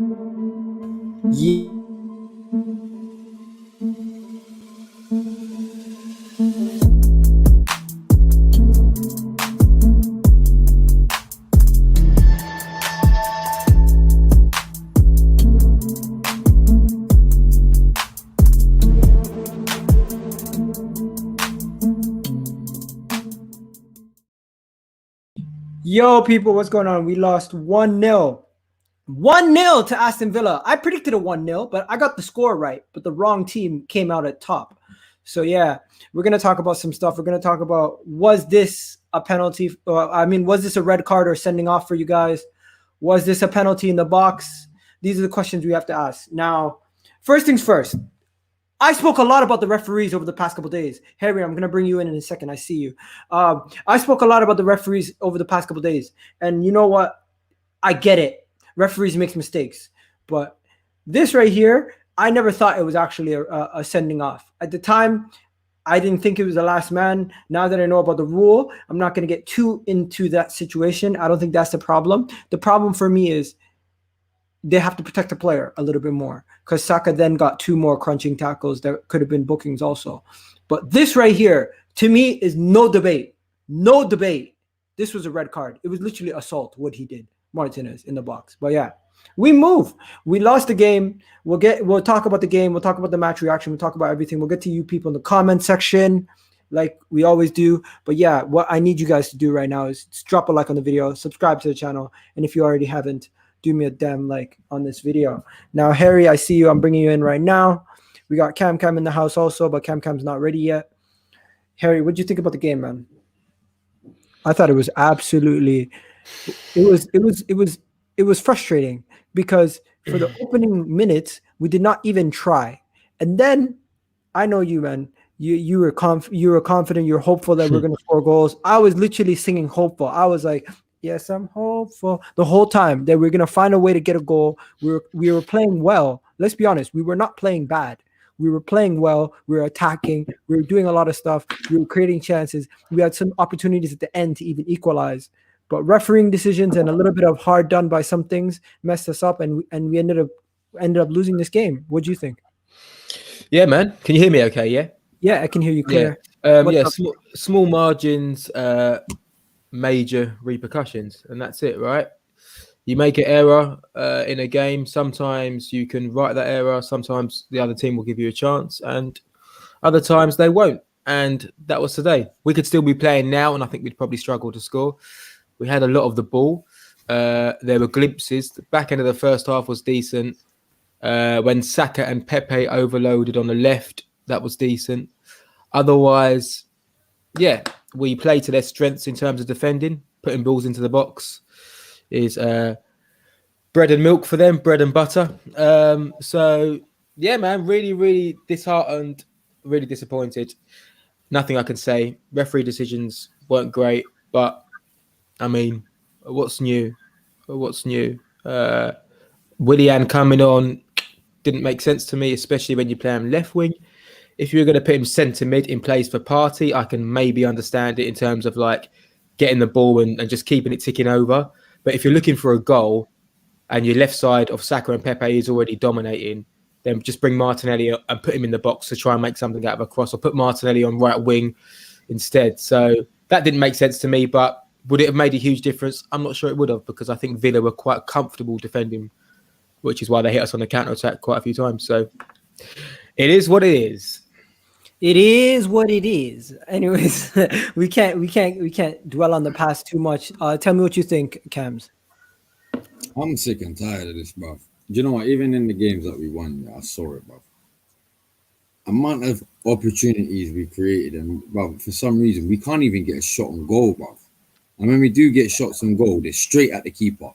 Ye- Yo, people, what's going on? We lost 1-0. 1-0 to Aston Villa. I predicted a 1-0, but I got the score right, but the wrong team came out at top. So, yeah, we're going to talk about some stuff. We're going to talk about, was this a penalty? Was this a red card or sending off for you guys? Was this a penalty in the box? These are the questions we have to ask. Now, first things first. I spoke a lot about the referees over the past couple of days. Harry, I'm going to bring you in a second. I see you. I spoke a lot about the referees over the past couple of days. And you know what? I get it. Referees make mistakes. But this right here, I never thought it was actually a sending off. At the time, I didn't think it was the last man. Now that I know about the rule, I'm not going to get too into that situation. I don't think that's the problem. The problem for me is they have to protect the player a little bit more, because Saka then got 2 more crunching tackles that could have been bookings also. But this right here, to me, is no debate. No debate. This was a red card. It was literally assault, what he did, Martinez, in the box. But yeah, we move. We lost the game. We'll talk about the game. We'll talk about the match reaction. We'll talk about everything. We'll get to you people in the comment section like we always do. But yeah, what I need you guys to do right now is drop a like on the video, subscribe to the channel, and if you already haven't, do me a damn like on this video. Now, Harry, I see you. I'm bringing you in right now. We got Cam in the house also, but Cam's not ready yet. Harry, what do you think about the game, man? I thought it was absolutely. It was frustrating because for the opening minutes we did not even try, and then I know you, man. You were confident. You're hopeful that we're going to score goals. I was literally singing hopeful. I was like, yes, I'm hopeful the whole time that we're going to find a way to get a goal. We were playing well. Let's be honest. We were not playing bad. We were playing well. We were attacking. We were doing a lot of stuff. We were creating chances. We had some opportunities at the end to even equalize. But refereeing decisions and a little bit of hard done by some things messed us up, and we ended up losing this game. What do you think? Yeah, man. Can you hear me okay, yeah? Yeah, I can hear you clear. Yeah, small margins, major repercussions, and that's it, right? You make an error in a game, sometimes you can right that error, sometimes the other team will give you a chance, and other times they won't. And that was today. We could still be playing now, and I think we'd probably struggle to score. We had a lot of the ball. There were glimpses. The back end of the first half was decent. When Saka and Pepe overloaded on the left, that was decent. Otherwise, yeah, we play to their strengths in terms of defending. Putting balls into the box is bread and milk for them, bread and butter. So, yeah, man, really, really disheartened, really disappointed. Nothing I can say. Referee decisions weren't great, but, I mean, what's new? Willian coming on didn't make sense to me, especially when you play him left wing. If you're going to put him centre mid in place for Partey, I can maybe understand it in terms of like getting the ball and just keeping it ticking over. But if you're looking for a goal and your left side of Saka and Pepe is already dominating, then just bring Martinelli and put him in the box to try and make something out of a cross, or put Martinelli on right wing instead. So that didn't make sense to me, but would it have made a huge difference? I'm not sure it would have, because I think Villa were quite comfortable defending, which is why they hit us on the counter-attack quite a few times. So it is what it is. It is what it is. Anyways, we can't dwell on the past too much. Tell me what you think, Cams. I'm sick and tired of this, bruv. Do you know what? Even in the games that we won, I saw it, bruv. Amount of opportunities we created, and bruv, for some reason we can't even get a shot on goal, bruv. And when we do get shots on goal, they're straight at the keeper.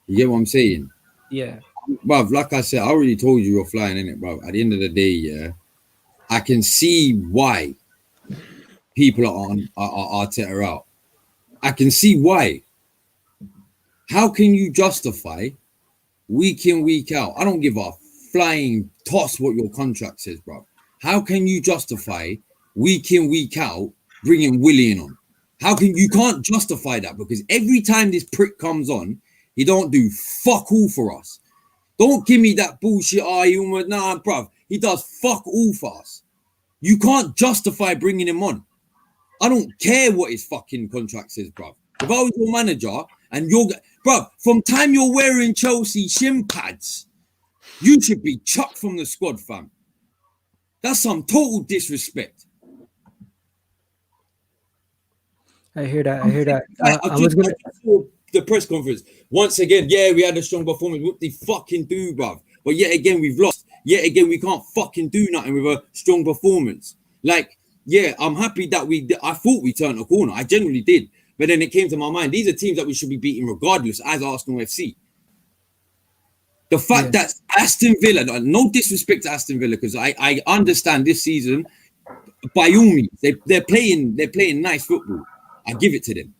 You get what I'm saying? Yeah. Bruv, like I said, I already told you you're flying in it, bruv. At the end of the day, yeah, I can see why people are Arteta out. I can see why. How can you justify week in, week out? I don't give a flying toss what your contract says, bro. How can you justify week in, week out bringing Willian on? You can't justify that, because every time this prick comes on, he don't do fuck all for us. Don't give me that bullshit. Nah, bruv. He does fuck all for us. You can't justify bringing him on. I don't care what his fucking contract says, bruv. If I was your manager and bruv, from time you're wearing Chelsea shin pads, you should be chucked from the squad, fam. That's some total disrespect. I hear that. I was gonna before the press conference. Once again, yeah, we had a strong performance. What they fucking do, bruv? But yet again, we've lost. Yet again, we can't fucking do nothing with a strong performance. Like, yeah, I'm happy that I thought we turned a corner. I genuinely did. But then it came to my mind, these are teams that we should be beating regardless as Arsenal FC. The fact that Aston Villa, no disrespect to Aston Villa, because I understand this season, by all means, they're playing nice football. I give it to them.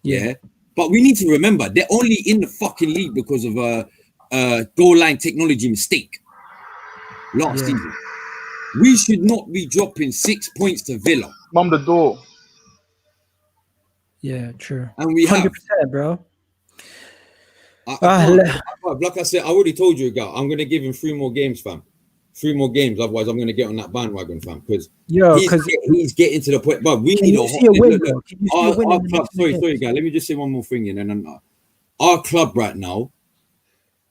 Yeah. But we need to remember, they're only in the fucking league because of a goal line technology mistake last season. We should not be dropping 6 points to Villa. Mum the door. Yeah, true. And we 100%, have. bro. Like I said, I already told you, guy, I'm going to give him 3 more games, fam. 3 more games. Otherwise, I'm going to get on that bandwagon, fam. Because he's getting to the point. But we need a win. Our club, sorry, guy. Let me just say one more thing. And then our club right now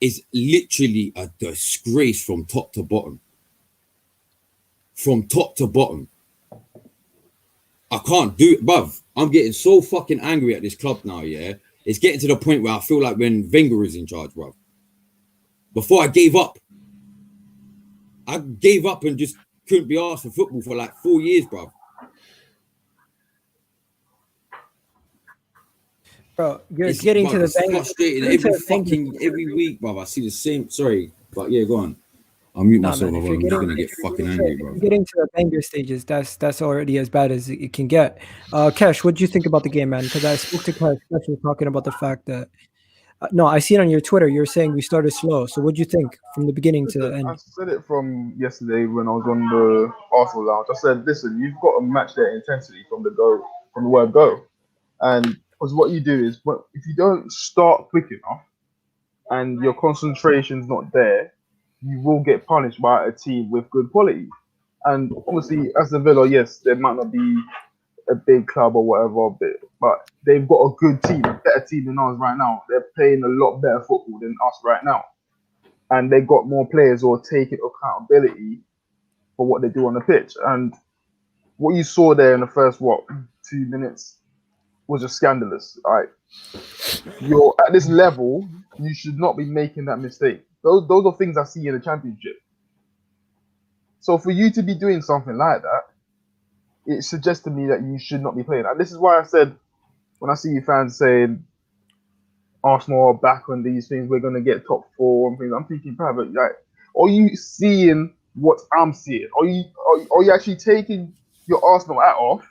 is literally a disgrace from top to bottom. From top to bottom. I can't do it, bruv. I'm getting so fucking angry at this club now, yeah? It's getting to the point where I feel like when Wenger is in charge, bruv. Before I gave up and just couldn't be asked for football for like 4 years, bruv. Bro, you're getting to the Wenger. It's frustrating. Every week, bruv. I see the same. Sorry, but yeah, go on. I'll mute myself. I'm just gonna get fucking angry, bro. Getting to the banger stages, that's already as bad as it can get. Kesh, what do you think about the game, man? Because I spoke to Kesh. Kesh was talking about the fact that no, I see it on your Twitter. You're saying we started slow. So what do you think from the beginning to the end? I said it from yesterday when I was on the Arsenal lounge. I said, listen, you've got to match their intensity from the word go, and because what you do is, if you don't start quick enough and your concentration's not there, you will get punished by a team with good quality. And obviously, Aston Villa, yes, there might not be a big club or whatever, but they've got a good team, a better team than us right now. They're playing a lot better football than us right now. And they've got more players who are taking accountability for what they do on the pitch. And what you saw there in the first, 2 minutes was just scandalous. Like, you're at this level, you should not be making that mistake. Those are things I see in the Championship. So for you to be doing something like that, it suggests to me that you should not be playing. And this is why I said, when I see you fans saying Arsenal are back on these things, we're going to get top 4 and things, I'm thinking, private, like, are you seeing what I'm seeing? Are you actually taking your Arsenal hat off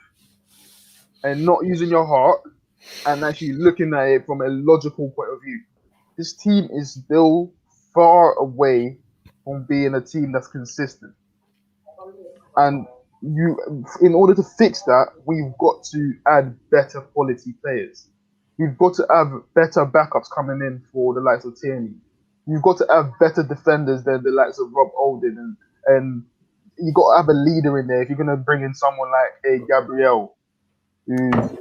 and not using your heart and actually looking at it from a logical point of view? This team is still far away from being a team that's consistent. And in order to fix that, we've got to add better quality players. We've got to have better backups coming in for the likes of Tierney. You've got to have better defenders than the likes of Rob Holding, and you've got to have a leader in there. If you're going to bring in someone like Gabriel, who's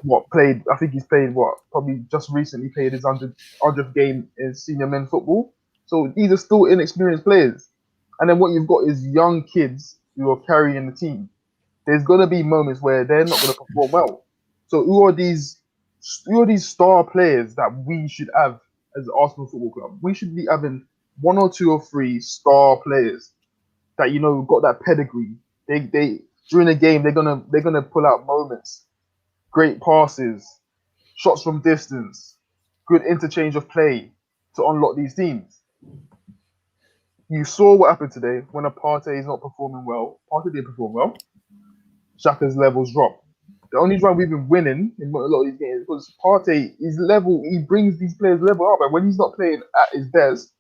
probably just recently played his 100th game in senior men football. So these are still inexperienced players. And then what you've got is young kids who are carrying the team. There's going to be moments where they're not going to perform well. So who are these star players that we should have as the Arsenal Football Club? We should be having 1 or 2 or 3 star players that got that pedigree. They during the game they're gonna pull out moments, great passes, shots from distance, good interchange of play to unlock these teams. You saw what happened today when a Partey is not performing well. Partey did perform well. Xhaka's levels drop. The only reason we've been winning in a lot of these games is because Partey, his level, he brings these players level up. And when he's not playing at his best,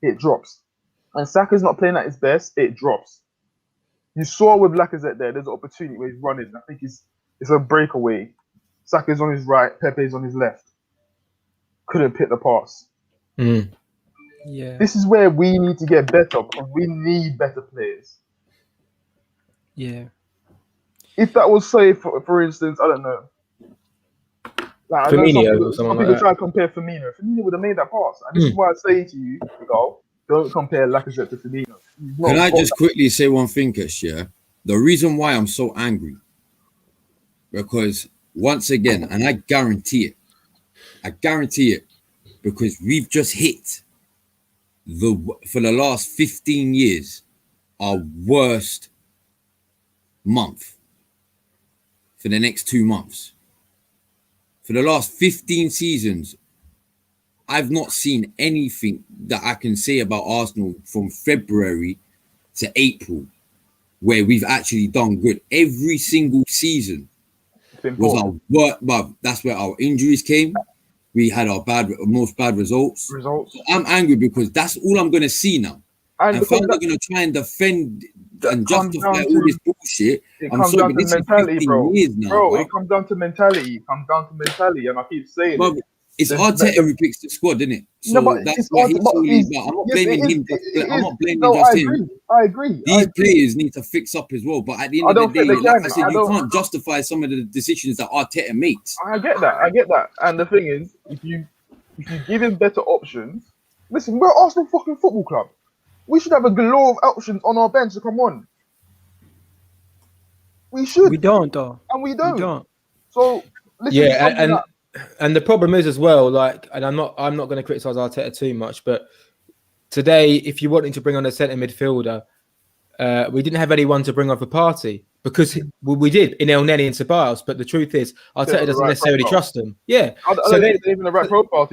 it drops. And Saka's not playing at his best, it drops. You saw with Lacazette there's an opportunity where he's running. I think it's a breakaway. Saka's on his right, Pepe's on his left. Couldn't pick the pass. Yeah. This is where we need to get better because we need better players. Yeah. If that was, say, for instance, I don't know. Like, I know Firmino or some someone people like try to compare Firmino. Firmino would have made that pass. And this is why I say to you, don't compare Lacazette to Firmino. Can I just quickly say one thing, Kesh, yeah? The reason why I'm so angry, because once again, and I guarantee it, because we've just hit for the last 15 years, our worst month for the next 2 months. For the last 15 seasons, I've not seen anything that I can say about Arsenal from February to April where we've actually done good. Every single season was our work, but that's where our injuries came. We had our most bad results. So I'm angry because that's all I'm going to see now. And if I'm going to try and defend and justify all this bullshit, I'm sorry, but this is 15 years now. Bro, it comes down to mentality. And I keep saying it. It's Arteta who picks the squad, isn't it? So that's what he's solely about. I'm not blaming him. I'm not blaming just him. I agree. These players need to fix up as well. But at the end of the day, like I said, you can't justify some of the decisions that Arteta makes. I get that. And the thing is, if you give him better options, listen, we're Arsenal fucking football club. We should have a galore of options on our bench to come on. We should. We don't, though. And we don't. So listen, yeah, and the problem is as well, like, and I'm not going to criticize Arteta too much, but today, if you're wanting to bring on a centre midfielder, we didn't have anyone to bring on for Partey because we did in Elneny and Ceballos, but the truth is Arteta doesn't necessarily trust them. Yeah, so they're even the right profile.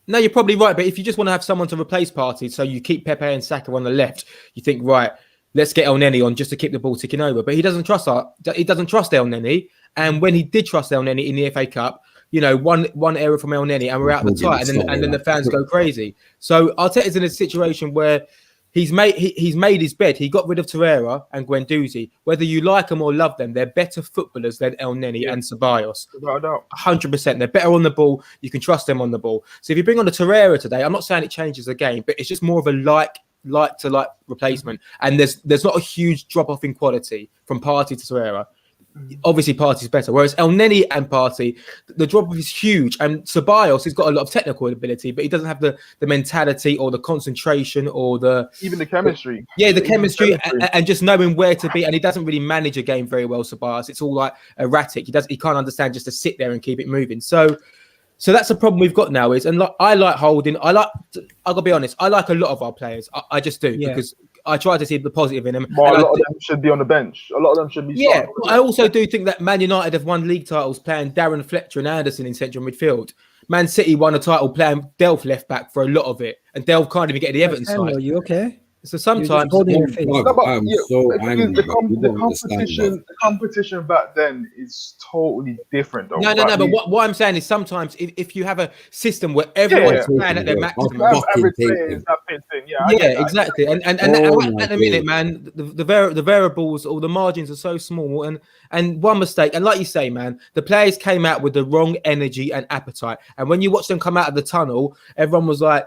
No, you're probably right, but if you just want to have someone to replace Partey, so you keep Pepe and Saka on the left, you think, right, let's get Elneny on just to keep the ball ticking over. But he doesn't trust Elneny, and when he did trust Elneny in the FA Cup, you know, one error from Elneny and we're out of the tie, and then the fans go crazy. So Arteta's in a situation where he's made his bed. He got rid of Torreira and Guendouzi. Whether you like them or love them, they're better footballers than Elneny and Ceballos. 100%. They're better on the ball. You can trust them on the ball. So if you bring on a Torreira today, I'm not saying it changes the game, but it's just more of a like replacement. And there's not a huge drop off in quality from Partey to Torreira. Obviously, Partey's better. Whereas Elneny and Partey, the drop-off is huge. And Ceballos has got a lot of technical ability, but he doesn't have the mentality or the concentration or even the chemistry. Yeah, the chemistry and just knowing where to be. And he doesn't really manage a game very well, Ceballos. It's all like erratic. He can't understand just to sit there and keep it moving. So that's the problem we've got now. I like Holding. I gotta be honest. I like a lot of our players. I just do because I try to see the positive in them. But a lot of them should be on the bench. A lot of them should be. Yeah, I also do think that Man United have won league titles playing Darren Fletcher and Anderson in central midfield. Man City won a title playing Delph left back for a lot of it, and Delph can't even get the Everton side. Are you okay? So sometimes the competition back then is totally different. Though, no. But what I'm saying is sometimes if you have a system where everyone's playing at their maximum, exactly. And at the minute, man, the variables or the margins are so small, and one mistake, and like you say, man, the players came out with the wrong energy and appetite, and when you watch them come out of the tunnel, everyone was like.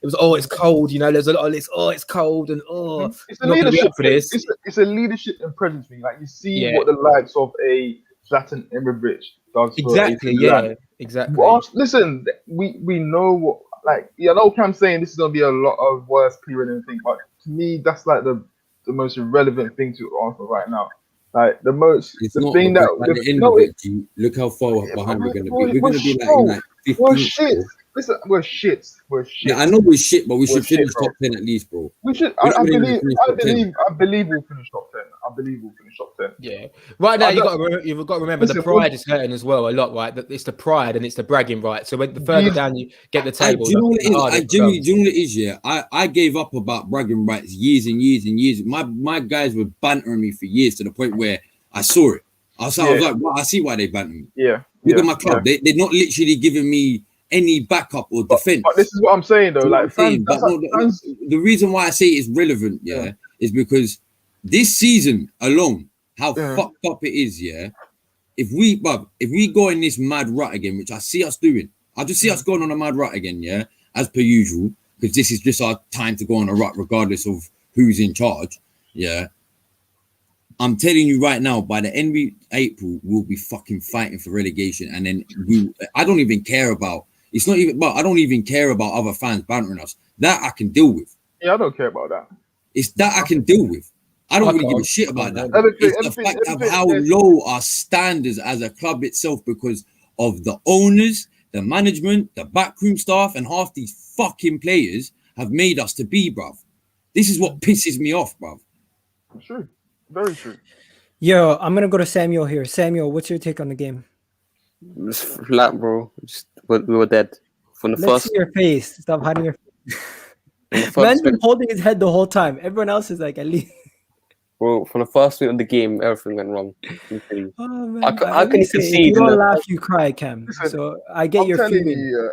It was it's cold, you know. There's a lot of this. It's cold and it's a leadership for this. It's a leadership and presence thing. Like you see what the likes of a Zlatan Ibrahimovic does. Exactly. Exactly. Well, listen, we know what. Like I know Cam's saying this is gonna be a lot of worse period and everything, but to me that's like the most irrelevant thing to Arsenal right now. Like the thing that look how far behind we're gonna be. We're gonna be like 15. Listen, we're shit. Yeah, I know we're shit, but we should finish top 10 at least, bro. We should. I believe we'll finish top 10. I believe we'll finish top 10. Yeah. Right now, you've got to remember the pride is hurting as well a lot, right? It's the pride and it's the bragging, right? So when the further down you get the table, do you know what it is? Yeah, I gave up about bragging rights years and years and years. My guys were bantering me for years to the point where I saw it. I was like, well, I see why they banter me. Yeah. Look at my club. They're not literally giving me any backup or defense. But this is what I'm saying though. The reason why I say it's relevant, is because this season alone, how fucked up it is, If we go in this mad rut again, which I see us doing, I just see us going on a mad rut again, as per usual. because this is just our time to go on a rut, regardless of who's in charge. Yeah. I'm telling you right now, by the end of April, we'll be fucking fighting for relegation. And then I don't even care about, it's not even, but I don't even care about other fans bantering us. That I can deal with. Yeah, I don't care about that. It's that I can deal with. I don't really give a shit about that. It's the fact of how low our standards as a club itself, because of the owners, the management, the backroom staff, and half these fucking players have made us to be, bruv. This is what pisses me off, bruv. True. Very true. Yo, I'm gonna go to Samuel here. Samuel, what's your take on the game? It's flat, bro. We were dead from the Let's first. see your face. Stop hiding your face. From Man's been holding his head the whole time. Everyone else is like, at least. Bro, from the first minute of the game, everything went wrong. Oh, man. How can you If concede? you don't laugh, you cry, Cam. Listen, So I get I'm your telling feeling. you,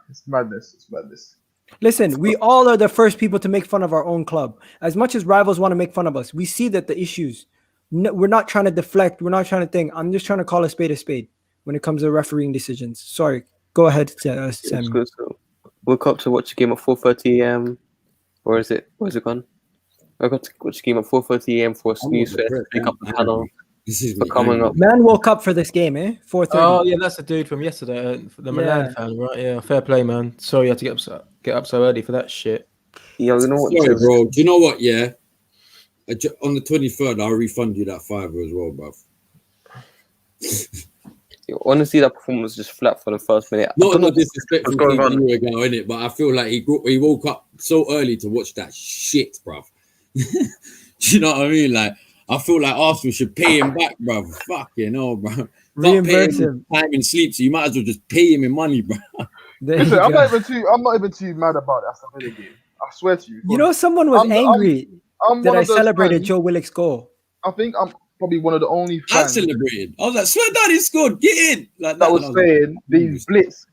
it's madness. It's madness. Listen, we all are the first people to make fun of our own club. As much as rivals want to make fun of us, we see that the issues. No, we're not trying to deflect. We're not trying to think. I'm just trying to call a spade when it comes to refereeing decisions. Sorry. Go ahead, Sam. Good. So woke up to watch a game at 4:30 a.m. Where is it gone? I got to watch a game at 4:30 a.m. for a snooze fest. Pick up the panel. This is for coming up. Man woke up for this game, eh? 4:30. Oh yeah, that's the dude from yesterday, the Milan fan, right? Yeah, fair play, man. Sorry you had to get up so early for that shit. Yeah, you know what? Sorry, bro. Do you know what? Yeah, on the 23rd, I'll refund you that $5 as well, bro. Honestly, that performance was just flat for the first minute. Not disrespectful to going on. you ago, innit? But I feel like he woke up so early to watch that shit, bro. Do you know what I mean? Like, I feel like Arsenal should pay him back, bro. Fucking hell, bro. Reimburse him. Time and sleep, so you might as well just pay him in money, bro. Listen, I'm not even too mad about that Aston Villa game. I swear to you. You know, someone was angry that I celebrated Joe Willock's goal. I think I'm probably one of the only I fans celebrated. I was like, swear down, he scored. Get in. Like that was saying these blips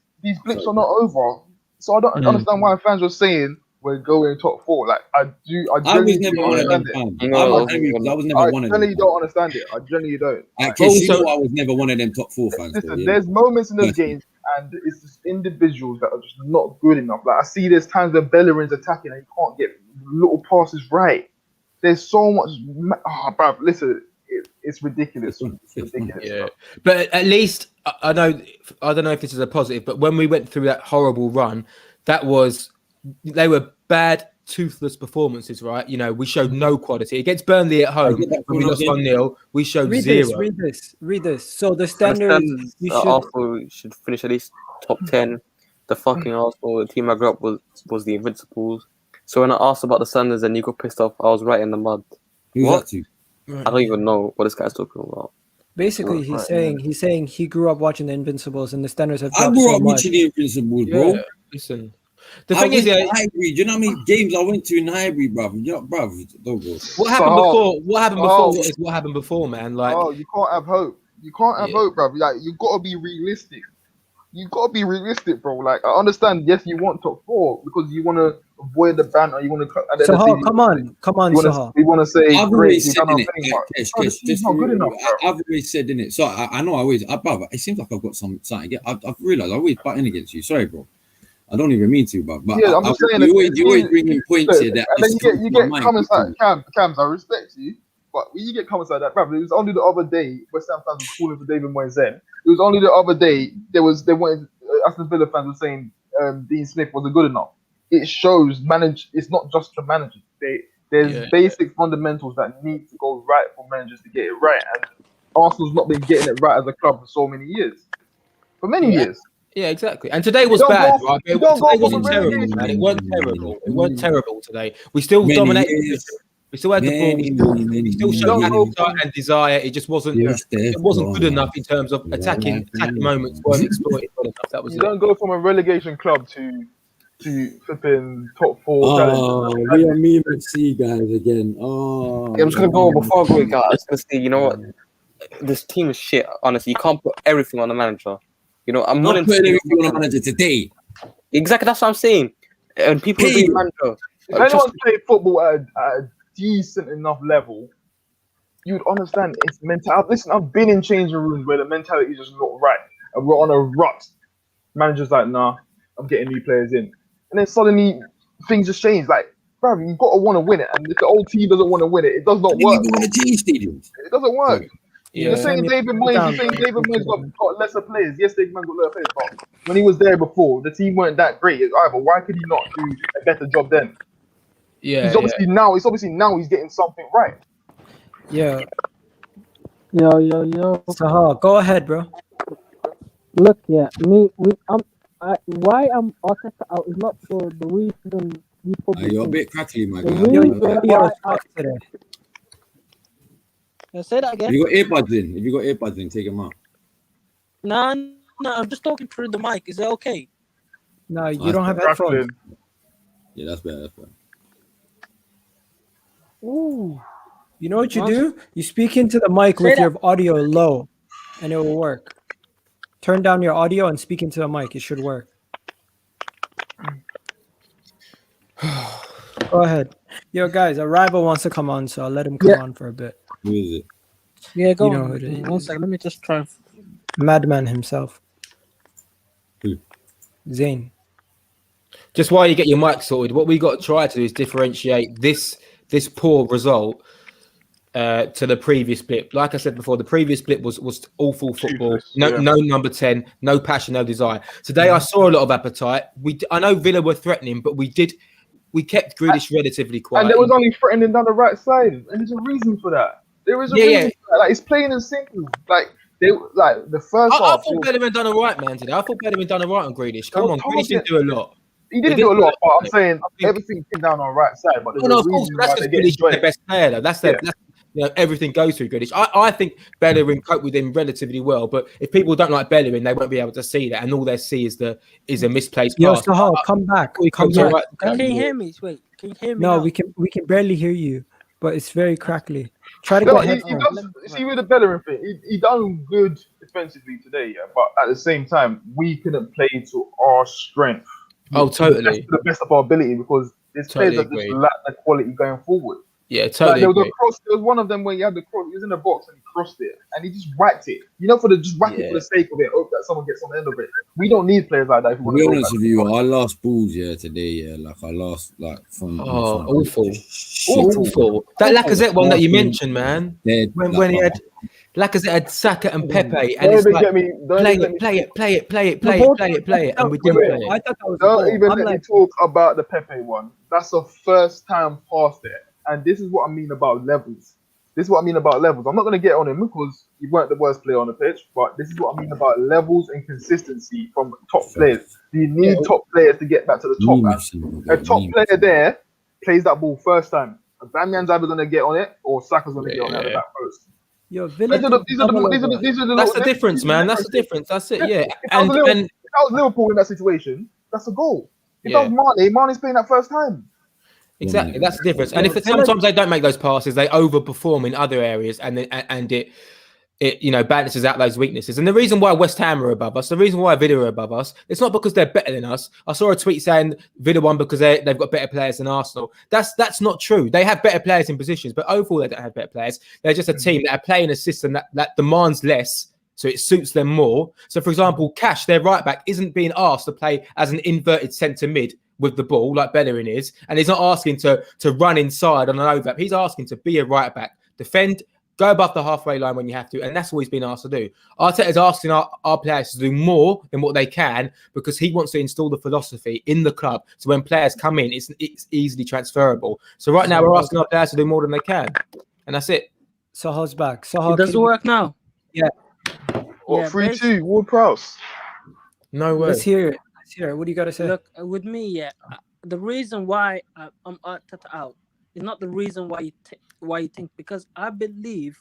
are not over. So I don't understand why fans were saying we're going top 4. Like I was never one of them fans. I was never one of them. I genuinely don't understand it. I genuinely don't. I was never one of them top 4 fans. Listen, there's moments in those games, and it's just individuals that are just not good enough. Like I see there's times where Bellerin's attacking and he can't get little passes right. There's so much. Bruv, listen, it's ridiculous. It's ridiculous. Yeah, but at least I don't know if this is a positive, but when we went through that horrible run, they were bad, toothless performances, right? You know, we showed no quality against Burnley at home. When we lost 1-0, we showed zero. Read this. So the standards. Arsenal should finish at least top 10. The fucking Arsenal, the team I grew up with, was the Invincibles. So when I asked about the standards and you got pissed off, I was right in the mud. Who's What? that to? I don't even know what this guy's talking about. Basically, he's saying he grew up watching the Invincibles and the standards have I dropped grew so up much. watching the Invincibles, bro. Yeah, listen. The thing is, Highbury, do you know how many games I went to in Highbury, bruv? Don't go. What happened before? What happened before is what happened before, man. Like, you can't have hope. You can't have hope, bro. Like you gotta be realistic. You gotta be realistic, bro. Like I understand. Yes, you want top 4 because you want to avoid the banter. You want to. Sahal, come on, Sahal. We want to say, I've always said in it. It's not good enough. I've always said in it. So I know brother. It seems like I've got something. I've realized I always butt in against you. Sorry, bro. I don't even mean to, but yeah, I'm just saying. You always bring in points here that. And then you get comments like Cams. I respect you, but when you get comments like that, bro, it was only the other day West Ham fans were calling for David Moyes. It was only the other day they wanted Aston Villa fans were saying Dean Smith wasn't good enough. It shows it's not just the manager. There's basic fundamentals that need to go right for managers to get it right, and Arsenal's not been getting it right as a club for so many years. For many years. Yeah, exactly. And today was bad, right? Today wasn't terrible, man. It wasn't terrible. It wasn't terrible today. We still dominated. We still had the ball. We still showed appetite and desire. It just wasn't. It wasn't good enough in terms of attacking moments weren't exploited well enough. That was. You don't go from a relegation club to flipping top 4. Oh, we are me and C guys again. Oh, I'm just gonna go before I go, guys. I was gonna say, you know what? This team is shit. Honestly, you can't put everything on the manager. You know, I'm willing to put everything on the manager today. Exactly, that's what I'm saying. And people being manager. If anyone played football at a decent enough level, you'd understand it's mental. Listen, I've been in changing rooms where the mentality is just not right, and we're on a rut. Manager's like, nah, I'm getting new players in, and then suddenly things just change. Like, bro, you've got to want to win it, and if the old team doesn't want to win it, it does not You work. even want to change stadiums. It doesn't work. Yeah. You're saying David Moyes got lesser players. Yes, David Moyes got lesser players, but when he was there before, the team weren't that great. Either why could he not do a better job then? Yeah, He's obviously now he's getting something right. Yeah. Yo. Sahal, go ahead, bro. Look, yeah, why I'm Arteta out is not for the reason you probably You're a think. bit crackly, my The guy. reason Yo, why I- today. Say that If again. you got earbuds in, take them out. No, I'm just talking through the mic. Is that okay? No, you don't have headphones. Crackling. Yeah, that's better. Ooh. You know what you do? You speak into the mic Say with that. your audio low, and it will work. Turn down your audio and speak into the mic. It should work. Go ahead. Yo, guys, a rival wants to come on, so I'll let him come on for a bit. Who is it? Yeah, go You know on. who it is. One second. Let me just try. Madman himself. Who? Zain. Just while you get your mic sorted, what we got to try to do is differentiate this poor result to the previous blip. Like I said before, the previous blip was awful football. No number 10, no passion, no desire. Today I saw a lot of appetite. I know Villa were threatening, but we kept Grealish relatively quiet. And there was only threatening down the right side, and there's a reason for that. There is a reason for that. Like, it's plain and simple. Like the first I half. thought Bellerin done all right, man. Today I thought Bellerin done all right on Grealish. Come on, Grealish didn't do a lot. He didn't do a lot, but I'm saying everything came down on the right side. But No, of course, that's because Grealish is their best player, though. That's everything goes through Grealish. I think Bellerin coped with him relatively well, but if people don't like Bellerin, they won't be able to see that, and all they see is a misplaced Yo, pass. Sahal, come back. Come back. back. Can you hear me? Wait, can you hear me? No, now? we can barely hear you, but it's very crackly. Try to No, get he headphones. does. See with the Bellerin thing, he done good defensively today, yeah. But at the same time, we couldn't play to our strength. Oh, totally. To the best of our ability, because there's players that just lack the quality going forward. Yeah, totally. There was one of them where he had the cross. He was in the box and he crossed it, and he just whacked it. You know, just whack it for the sake of it. Hope that someone gets on the end of it. We don't need players like that. To be honest with you, our last balls today, from awful. That Lacazette one that you mentioned, man. When he had Lacazette had Saka and Pepe, and it's like play it, and we didn't play it. I thought that was Don't even let me talk about the Pepe one. That's the first time past there. And this is what I mean about levels. I'm not going to get on him because he weren't the worst player on the pitch, but this is what I mean about levels and consistency from top players. You need top players to get back to the top. A top player there plays that ball first time. Aubameyang's either going to get on it or Saka's going to get on it at the back post. Yo, These are the That's the difference, man. That's the difference. That's it. Yeah. If that was Liverpool in that situation, that's a goal. If that was Mane's playing that first time. Exactly, that's the difference. And if sometimes they don't make those passes, they overperform in other areas, and it balances out those weaknesses. And the reason why West Ham are above us, the reason why Villa are above us, it's not because they're better than us. I saw a tweet saying Villa won because they've got better players than Arsenal. That's not true. They have better players in positions, but overall they don't have better players. They're just a team that are playing a system that demands less, so it suits them more. So, for example, Cash, their right back, isn't being asked to play as an inverted centre mid with the ball like Bellerin is, and he's not asking to run inside on an overlap. He's asking to be a right back, defend, go above the halfway line when you have to, and that's all he's been asked to do. Arteta's asking our players to do more than what they can because he wants to install the philosophy in the club, so when players come in, it's easily transferable. So right now we're asking our players to do more than they can, and that's it. Sahal's back. Sahal, it doesn't work now. Yeah. What, 3-2, Ward-Prowse? No way. Let's hear it. What do you got to say? Look, with me, the reason why I'm Arteta out is not the reason why you think, because I believe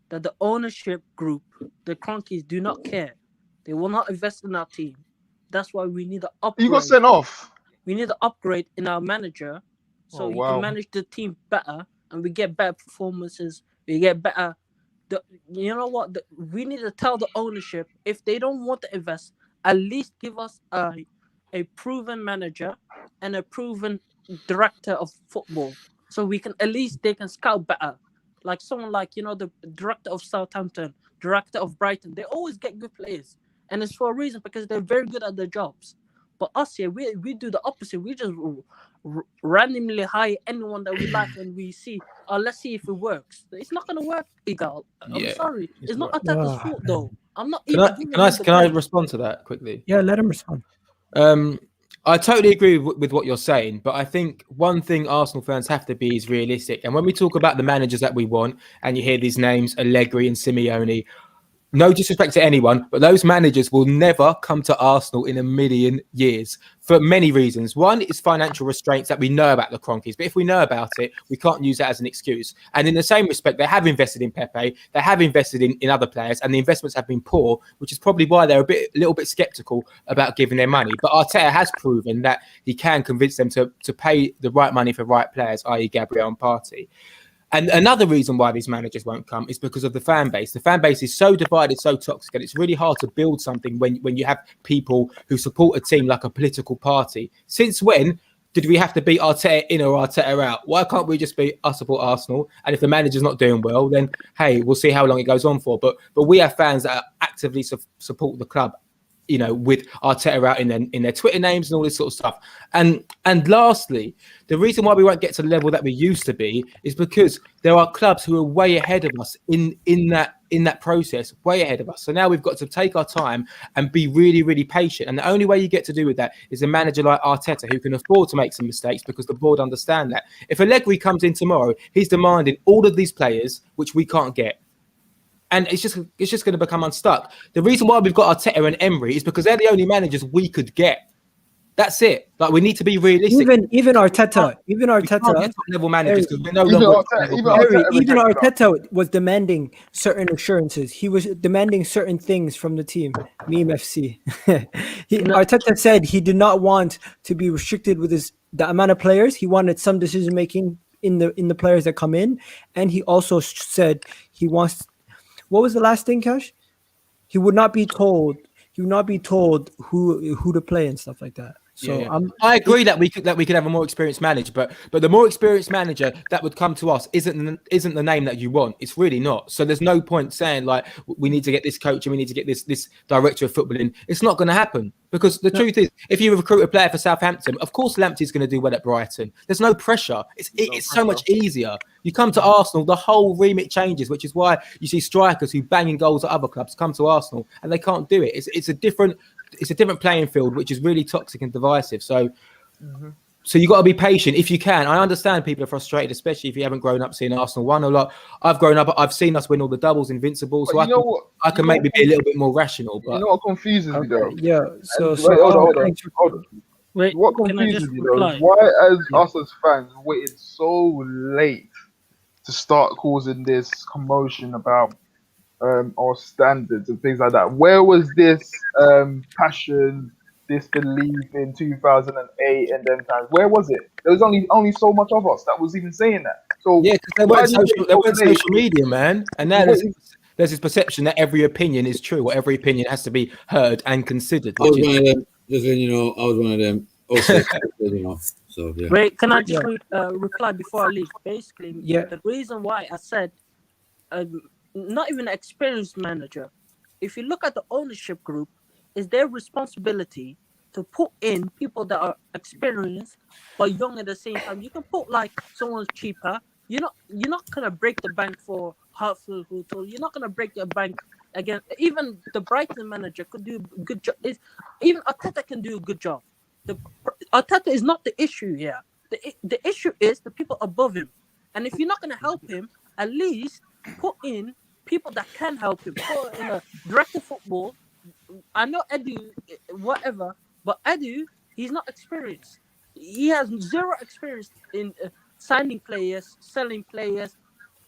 that the ownership group, the Cronkies, do not care. They will not invest in our team. That's why we need to upgrade. You got sent off. We need to upgrade in our manager so he can manage the team better, and we get better performances. We get better. You know what? We need to tell the ownership, if they don't want to invest, at least give us a proven manager and a proven director of football, so we can they can scout better. Like someone like the director of Southampton, director of Brighton, they always get good players, and it's for a reason, because they're very good at their jobs. But us here, we do the opposite. We just randomly hire anyone that we like, and we see, let's see if it works. It's not gonna work, Igal. I'm sorry. It's not Arteta's fault though. I'm not. Can I respond to that quickly? Yeah, let him respond. I totally agree with what you're saying, but I think one thing Arsenal fans have to be is realistic. And when we talk about the managers that we want, and you hear these names, Allegri and Simeone, no disrespect to anyone, but those managers will never come to Arsenal in a million years for many reasons. One is financial restraints that we know about the Cronkies, but if we know about it, we can't use that as an excuse. And in the same respect, they have invested in Pepe, they have invested in other players, and the investments have been poor, which is probably why they're a little bit skeptical about giving their money. But Arteta has proven that he can convince them to pay the right money for right players, i.e. Gabriel and Partey. And another reason why these managers won't come is because of the fan base. The fan base is so divided, so toxic, and it's really hard to build something when you have people who support a team like a political party. Since when did we have to beat Arteta in or Arteta out? Why can't we just be us support Arsenal? And if the manager's not doing well, then hey, we'll see how long it goes on for. But we have fans that actively support the club, you know, with Arteta out in their Twitter names and all this sort of stuff. And lastly, the reason why we won't get to the level that we used to be is because there are clubs who are way ahead of us in that process, way ahead of us. So now we've got to take our time and be really, really patient. And the only way you get to do with that is a manager like Arteta who can afford to make some mistakes because the board understand that. If Allegri comes in tomorrow, he's demanding all of these players, which we can't get. And it's just going to become unstuck. The reason why we've got Arteta and Emery is because they're the only managers we could get. That's it. Like, we need to be realistic. Even Arteta, top level managers because we know even Arteta was demanding certain assurances. He was demanding certain things from the team. Meme FC. Arteta said he did not want to be restricted with the amount of players. He wanted some decision making in the players that come in, and he also said he wants. What was the last thing, Cash? He would not be told. He would not be told who to play and stuff like that. So I agree that we could have a more experienced manager, but the more experienced manager that would come to us isn't the name that you want. It's really not. So there's no point saying like we need to get this coach and we need to get this director of football in. It's not going to happen because the truth is, if you recruit a player for Southampton, of course Lamptey's going to do well at Brighton. There's no pressure. It's so much easier. You come to Arsenal, the whole remit changes, which is why you see strikers who banging goals at other clubs come to Arsenal and they can't do it. It's a different playing field, which is really toxic and divisive. So you got to be patient if you can. I understand people are frustrated, especially if you haven't grown up seeing Arsenal win a lot. I've grown up, I've seen us win all the doubles, Invincible. So I can maybe be a little bit more rational. But you know what confuses me though? Yeah. So hold on. Wait, what confuses me though is why, as us as fans, waited so late to start causing this commotion about our standards and things like that. Where was this passion, this belief in 2008 and then times? Where was it? There was only so much of us that was even saying that. So yeah, because there weren't social media, man. And now there's this perception that every opinion is true, or every opinion has to be heard and considered. I was one of them. Just letting you know, I was one of them. Also, you know. So yeah. Wait, can I just reply before I leave? Basically, the reason why I said not even an experienced manager. If you look at the ownership group, it's their responsibility to put in people that are experienced but young at the same time. You can put like someone cheaper. You're not gonna break the bank for Hartfield. You're not gonna break the bank again. Even the Brighton manager could do a good job. Even Arteta can do a good job. Arteta is not the issue here. The issue is the people above him. And if you're not gonna help him, at least put in people that can help him. Put in a director of football. I know Edu, whatever, but Edu, he's not experienced. He has zero experience in signing players, selling players.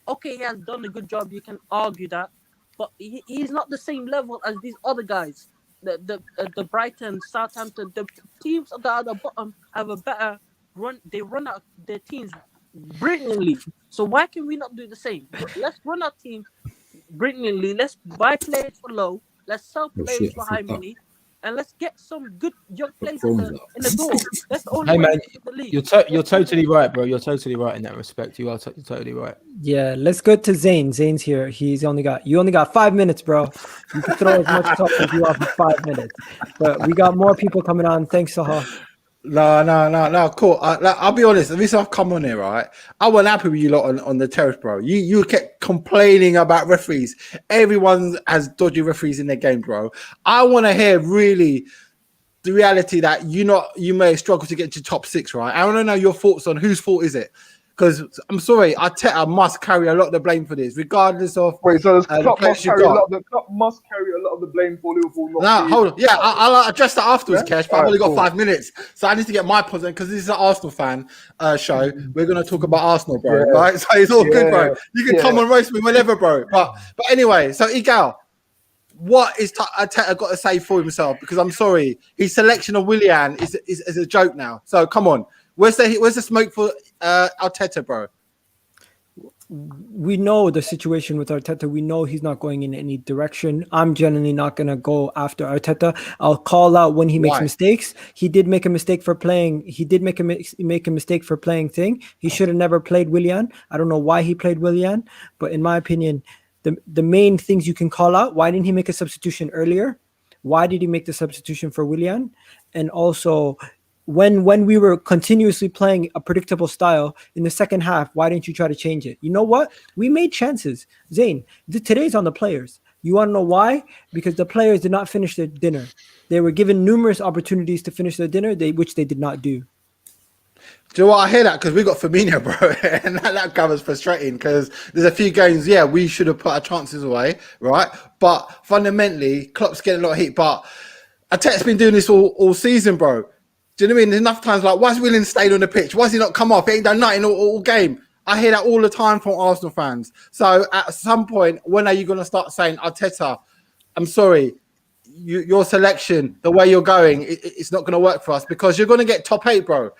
Okay, he has done a good job. You can argue that, but he's not the same level as these other guys. The Brighton, Southampton, the teams that are at the bottom have a better run. They run out their teams brilliantly. So why can we not do the same? Let's run our team brilliantly. Let's buy players for low. Let's sell players for high money, and let's get some good young players in the door. That's the only Hey way man, to win the league. you're totally right, bro. You're totally right in that respect. You are totally right. Yeah, let's go to Zain. Zain's here. You only got 5 minutes, bro. You can throw as much talk as you want for 5 minutes. But we got more people coming on. Thanks, Sahal. No, cool. I'll be honest. The reason I've come on here, right? I wasn't happy with you lot on the terrace, bro. You kept complaining about referees. Everyone has dodgy referees in their game, bro. I want to hear really the reality that you may struggle to get to top 6, right? I want to know your thoughts on whose fault is it. Because I'm sorry, Arteta must carry a lot of the blame for this, regardless of. Wait, so the club the must carry a lot. The club must carry a lot of the blame for Liverpool. Hold on. Yeah, I'll address that afterwards, Yeah? Kesh. But I've only got Cool. 5 minutes, so I need to get my position because this is an Arsenal fan show. We're gonna talk about Arsenal, bro. Yeah. Right? So it's all good, bro. Yeah. You can come and roast me whenever, bro. But anyway, so Igal, what is Arteta got to say for himself? Because I'm sorry, his selection of Willian is a joke now. So come on, where's the smoke for Arteta, bro? We know the situation with Arteta. We know he's not going in any direction. I'm generally not going to go after Arteta. I'll call out when he makes mistakes. He did make a mistake for playing. He did make a mistake for playing thing. He should have never played Willian. I don't know why he played Willian, but in my opinion, the main things you can call out, why didn't he make a substitution earlier? Why did he make the substitution for Willian? And also, when we were continuously playing a predictable style in the second half, why didn't you try to change it? You know what? We made chances. Zain, today's on the players. You want to know why? Because the players did not finish their dinner. They were given numerous opportunities to finish their dinner, which they did not do. Do you know what? I hear that because we got Firmino, bro, and that covers frustrating because there's a few games, we should have put our chances away, right? But fundamentally, Klopp's getting a lot of heat. But Arteta's been doing this all season, bro. Do you know what I mean? There's enough times like, why is Willian stayed on the pitch? Why has he not come off? He ain't done nothing all game. I hear that all the time from Arsenal fans. So at some point, when are you going to start saying, Arteta, I'm sorry, your selection, the way you're going, it's not going to work for us because you're going to get top 8, bro.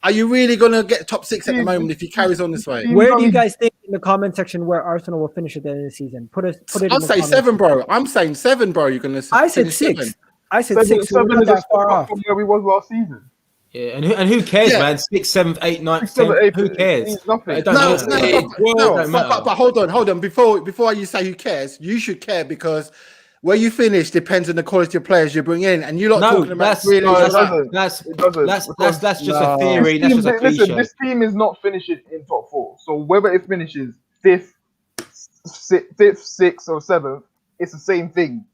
Are you really going to get top 6 at the moment if he carries on this way? Where do you guys think in the comment section where Arsenal will finish at the end of the season? Put it. I'll say 7, bro. I'm saying 7, bro. You're going to. I said 6. 7. I said 6. So we're not that far off from where we was last season. Yeah, and who cares, man? 6, 7, 8, 9, 10. Who cares? Nothing. But hold on. Before you say who cares, you should care because where you finish depends on the quality of players you bring in, and you're not talking about that's just a theory. That's just a cliche. Listen, this team is not finishing in top 4. So whether it finishes 5th, 6th, or 7th, it's the same thing.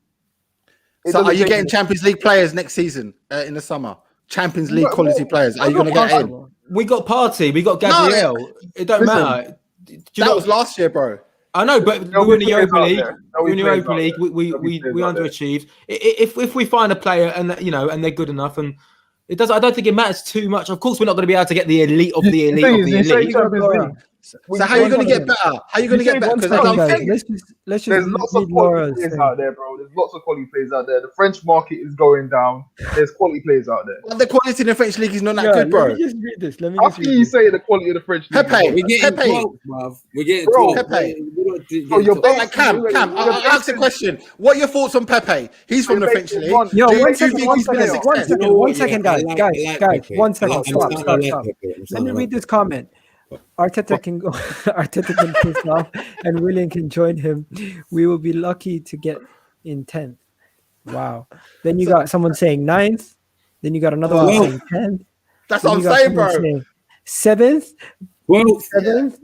So are you getting Champions League players next season in the summer? Champions League quality players. Are you going to get in? We got Partey. We got Gabriel. It don't matter. That was last year, bro. I know, but we were in the Europa League. We in the Europa League. We underachieved. If we find a player and they're good enough, and it does, I don't think it matters too much. Of course, we're not going to be able to get the elite of the elite of the elite. So how are you going to get better? How are you going to get better? Let's just there's lots of quality players out there, bro. There's lots of quality players out there. The French market is going down. There's quality players out there. But the quality in the French league is not that good, bro. Let me just read this. How can you say the quality of the French league? We're getting 12, bruv. We're getting 12. Pepe. Cam, I'll ask a question. What are your thoughts on Pepe? He's from the French league. One second, guys. 1 second. Stop. Let me read this comment. Arteta can piss off and Willian can join him. We will be lucky to get in 10th. Wow. Then you got someone saying 9th. Then you got another one saying 10th. That's what I'm saying, bro. 7th. 7th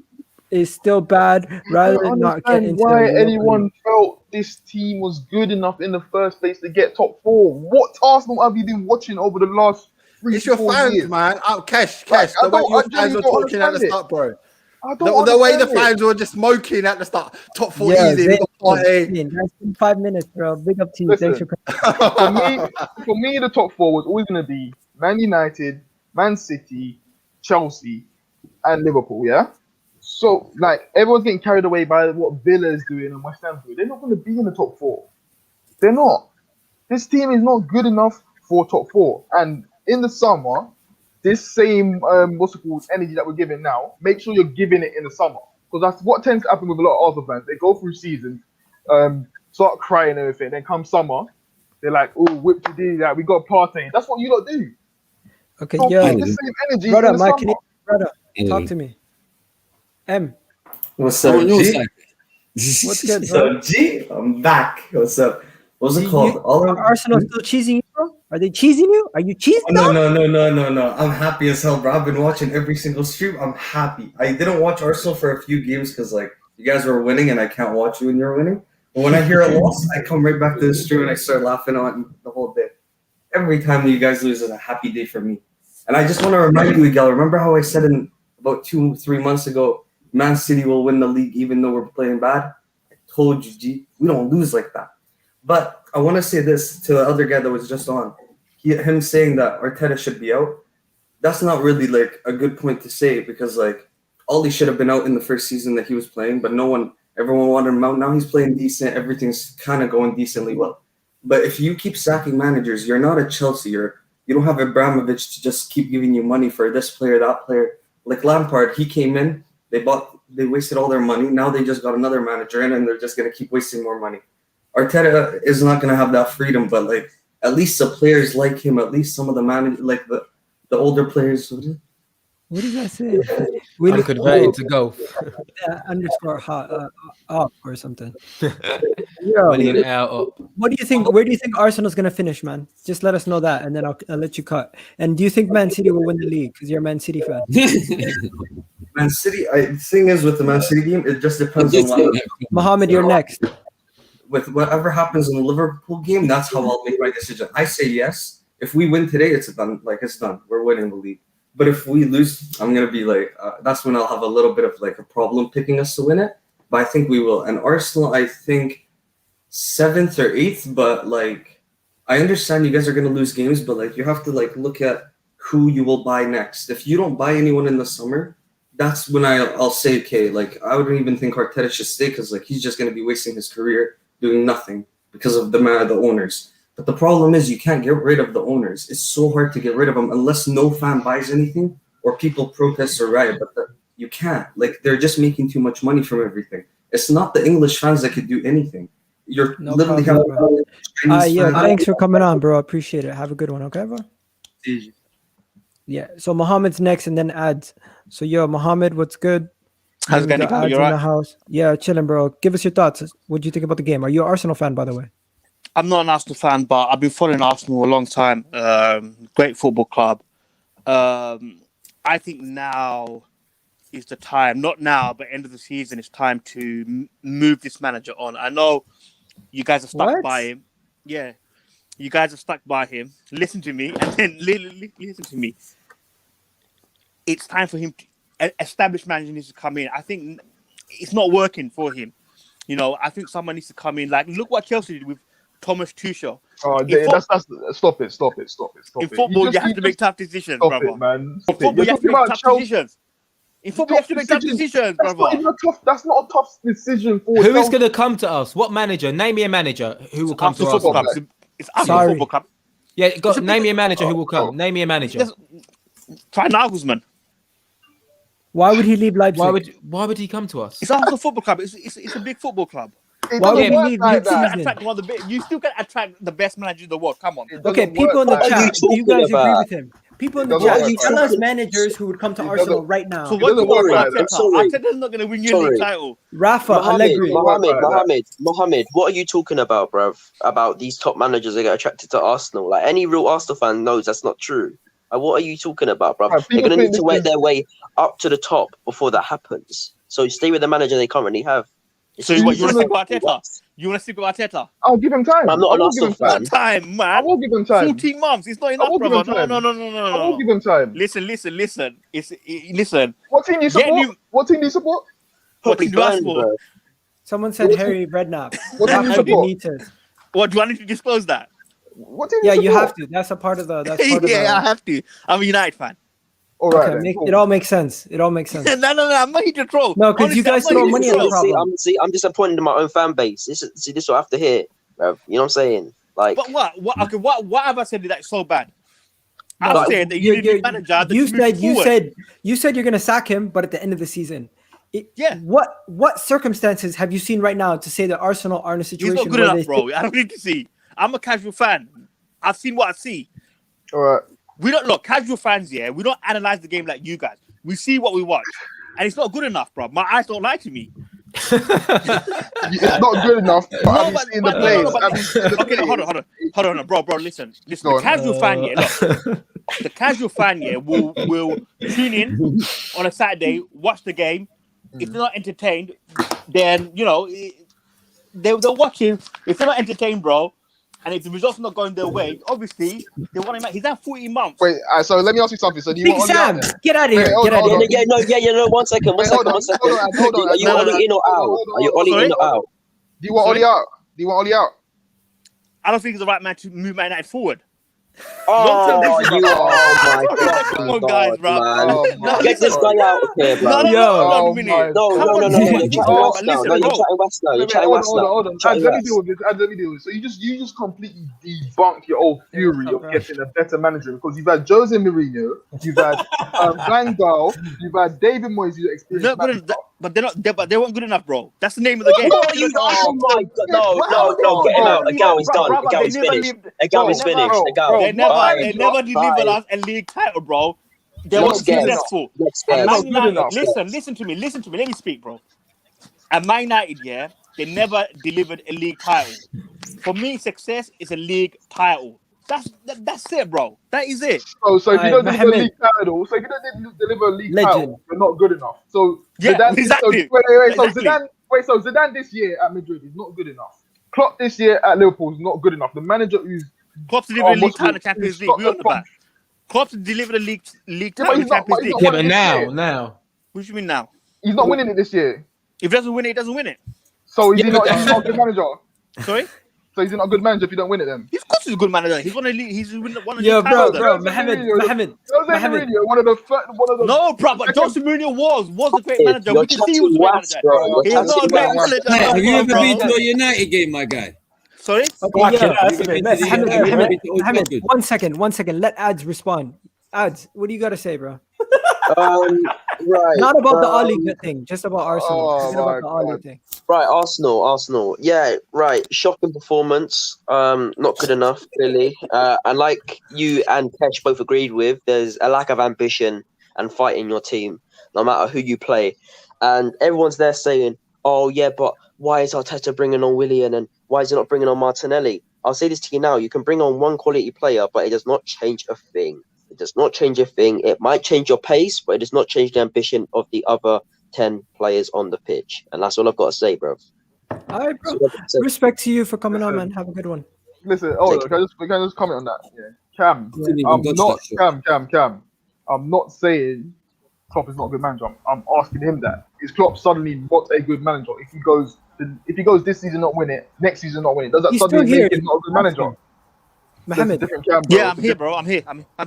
is still bad. Rather than not get into why anyone felt this team was good enough in the first place to get top 4. What Arsenal have you been watching over the last 3 It's your fans, years? Man. Cash. The way your fans were talking at the start, bro. The way the fans were just smoking at the start. Top 4 easy. We got Partey. That's been 5 minutes, bro. Big up to you. Listen, Thanks for for me, the top 4 was always going to be Man United, Man City, Chelsea, and Liverpool, yeah? So, everyone's getting carried away by what Villa is doing and West Ham doing. They're not going to be in the top 4. They're not. This team is not good enough for top 4. And in the summer, this same energy that we're giving now, make sure you're giving it in the summer, because that's what tends to happen with a lot of Arsenal fans. They go through seasons, start crying and everything, then come summer, they're like, oh, whip you like we got partey. That's what you lot do. Okay, Don't yeah. keep the same energy. Brother, in the Mike, summer. brother, talk to me. What's I'm up, on your G? side. What's good, What's bro? up, G? I'm back. What's up? What's it called? Are Arsenal still cheesing you, bro? Are they cheesing you? Are you cheesing No, them? no. I'm happy as hell, bro. I've been watching every single stream. I'm happy. I didn't watch Arsenal for a few games because, like, you guys were winning and I can't watch you when you're winning. But when I hear a loss, I come right back to the stream and I start laughing on the whole day. Every time you guys lose is a happy day for me. And I just want to remind you, Miguel, remember how I said about 2-3 months ago, Man City will win the league even though we're playing bad? I told you, G, we don't lose like that. But I want to say this to the other guy that was just on. Him saying that Arteta should be out, that's not really like a good point to say because like Ollie should have been out in the first season that he was playing, but everyone wanted him out. Now he's playing decent. Everything's kind of going decently well. But if you keep sacking managers, you're not a Chelsea. You don't have Abramovich to just keep giving you money for this player, that player. Like Lampard, he came in, they wasted all their money. Now they just got another manager in and they're just going to keep wasting more money. Arteta is not going to have that freedom, but like at least the players like him, at least some of the like the older players. What does that say? I'm converting to golf. Underscore hot up or something. Willian out up. What do you think? Where do you think Arsenal's gonna finish, man? Just let us know that, and then I'll let you cut. And do you think Man City will win the league? Because you're a Man City fan. Man City. The thing is with the Man City game, it just depends on what. Mohamed, you're next. With whatever happens in the Liverpool game, that's how I'll make my decision. I say yes. If we win today, it's done. Like it's done. We're winning the league. But if we lose, I'm gonna be like, that's when I'll have a little bit of like a problem picking us to win it. But I think we will. And Arsenal, I think 7th or 8th. But like, I understand you guys are gonna lose games, but like you have to like look at who you will buy next. If you don't buy anyone in the summer, that's when I'll say, okay, like I wouldn't even think Arteta should stay because like he's just gonna be wasting his career doing nothing because of the owners. But the problem is you can't get rid of the owners. It's so hard to get rid of them unless no fan buys anything or people protest or riot. But you can't. Like they're just making too much money from everything. It's not the English fans that could do anything. You're No literally problem, having yeah, thanks for coming on, bro. Appreciate it. Have a good one, okay, bro? Yeah. So Mohamed's next, and then ads. So Mohamed, what's good? How's it going? Ads You in alright? the house. Yeah, chilling, bro. Give us your thoughts. What do you think about the game? Are you an Arsenal fan, by the way? I'm not an Arsenal fan, but I've been following Arsenal a long time. Great football club. I think now is the time. Not now, but end of the season. It's time to move this manager on. I know you guys are stuck by him. Yeah, you guys are stuck by him. Listen to me, and then listen to me. It's time for him. Established manager needs to come in. I think it's not working for him. You know, I think someone needs to come in. Like, look what Chelsea did with Thomas Tuchel. Oh, stop it. In football, you have to make tough decisions, stop brother. it, man. In football, you have to make tough decisions. In football, you have to make tough decisions, brother. That's not a tough decision for Who is Chelsea. going to come to us? What manager? Name me a manager who will come to us. It's Arsenal Football Club. Yeah, name me a manager who will come. Name me a manager. Try Nagelsmann. Why would he leave Leipzig? Why would he come to us? It's Arsenal Football Club. It's a big football club. Why would he leave mid-season? You still can attract the best manager in the world. Come on. Okay, people in the chat, do you guys agree with him? People in the It doesn't chat, work tell like us managers who would come to Arsenal right now. So what do you want work from like Arteta? Arteta's not going to win you a league title. Rafa, Allegri. Mohamed, what are you talking about, bruv? About these top managers that get attracted to Arsenal? Like, any real Arsenal fan knows that's not true. What are you talking about, bruv? They're going to need to work their way up to the top before that happens. So stay with the manager they currently have. So you want to stick with Arteta? You want to stick with Arteta? I'll give him time. I'm not an Arsenal fan. What time, man? I will give him time. 14 months. It's not enough, brother. No. I will give him time. Listen. Listen. What team do you support? What team do you support? What team do I support? Someone said Harry Redknapp. What team do you support? What, do I need to disclose that? What team? Yeah, you have to. That's a part of the. I have to. I'm a United fan. All right. Okay, it all makes sense. No, I'm not here to troll. No, because you guys throw money at the problem. I'm disappointed in my own fan base. This is what I have to hear, bruv. You know what I'm saying? Like, but what? Okay, what have I said that's so bad? I said that you need a manager. You said you're gonna sack him, but at the end of the season. What circumstances have you seen right now to say that Arsenal are in a situation? He's not good enough, bro. I don't need to see. I'm a casual fan. I've seen what I see. All right. We don't look casual fans. Yeah, we don't analyze the game like you guys. We see what we watch, and it's not good enough, bro. My eyes don't lie to me. It's not good enough. Okay, hold on, bro. Listen. The casual fan, look, the casual fan, will tune in on a Saturday, watch the game. If they're not entertained, then they'll watch him. If they're not entertained, bro, and if the results are not going their way, obviously they want him out. He's had 40 months. Wait, so let me ask you something. So do you Big want Sam, get out of here. Get out of here. No, 1 second. Hold on. Are you Ollie in or out? Are you Ollie in or out? Do you want Ollie out? I don't think he's the right man to move Man United forward. Oh my God! Come on, guys, bro. Get this guy out of here, bro. No. You're chatting West now. Hold on. Let me deal with this. So you just completely debunked your old theory of getting a better manager because you've had Jose Mourinho, you've had Van Gaal, you've had David Moyes, who's experienced. But they weren't good enough, bro. That's the name of the game. Oh my God! No, get him out. Agal's done. Agal's finished. They never delivered us a league title, bro. They were successful. Listen to me. Let me speak, bro. At Man United, they never delivered a league title. For me, success is a league title. That's it, bro. That is it. So if you don't deliver a league title, you're not good enough. So Zidane, exactly. So Zidane this year at Madrid is not good enough. Klopp this year at Liverpool is not good enough. The manager who's Klopp's delivered a league title in the Champions League. We on the back. Klopp's delivered a league title in the Champions League. Yeah, but now. What do you mean now? He's not winning it this year. If he doesn't win it, he doesn't win it. So he's not a good manager. Sorry? So he's not a good manager if you don't win it then? Of course he's a good manager. He's won a league. He's won a league title. Bro, Mohamed. One of the No, bro, but Jose Mourinho was a great manager. We can see he was a great manager. He's not a great manager. Have you ever been to a United game, my guy? Sorry? Mohamed, 1 second. Let Ads respond. Ads, what do you got to say, bro? Right. Not about the all-league thing, just about Arsenal. About the all-league thing. Right, Arsenal. Yeah, right. Shocking performance. Not good enough, clearly. And like you and Tesh both agreed with, there's a lack of ambition and fight in your team, no matter who you play. And everyone's there saying, oh, yeah, but why is Arteta bringing on Willian and why is he not bringing on Martinelli? I'll say this to you now. You can bring on one quality player, but it does not change a thing. It might change your pace, but it does not change the ambition of the other 10 players on the pitch. And that's all I've got to say, bro. All right, bro. Respect to you for coming on, man. Have a good one. Listen, can I just comment on that? Yeah. Cam. I'm not saying Klopp is not a good manager. I'm asking him that. Is Klopp suddenly not a good manager? If he goes this season not win it, next season not win it, does that suddenly make him not a good manager? Mohamed. I'm here, bro. I'm here.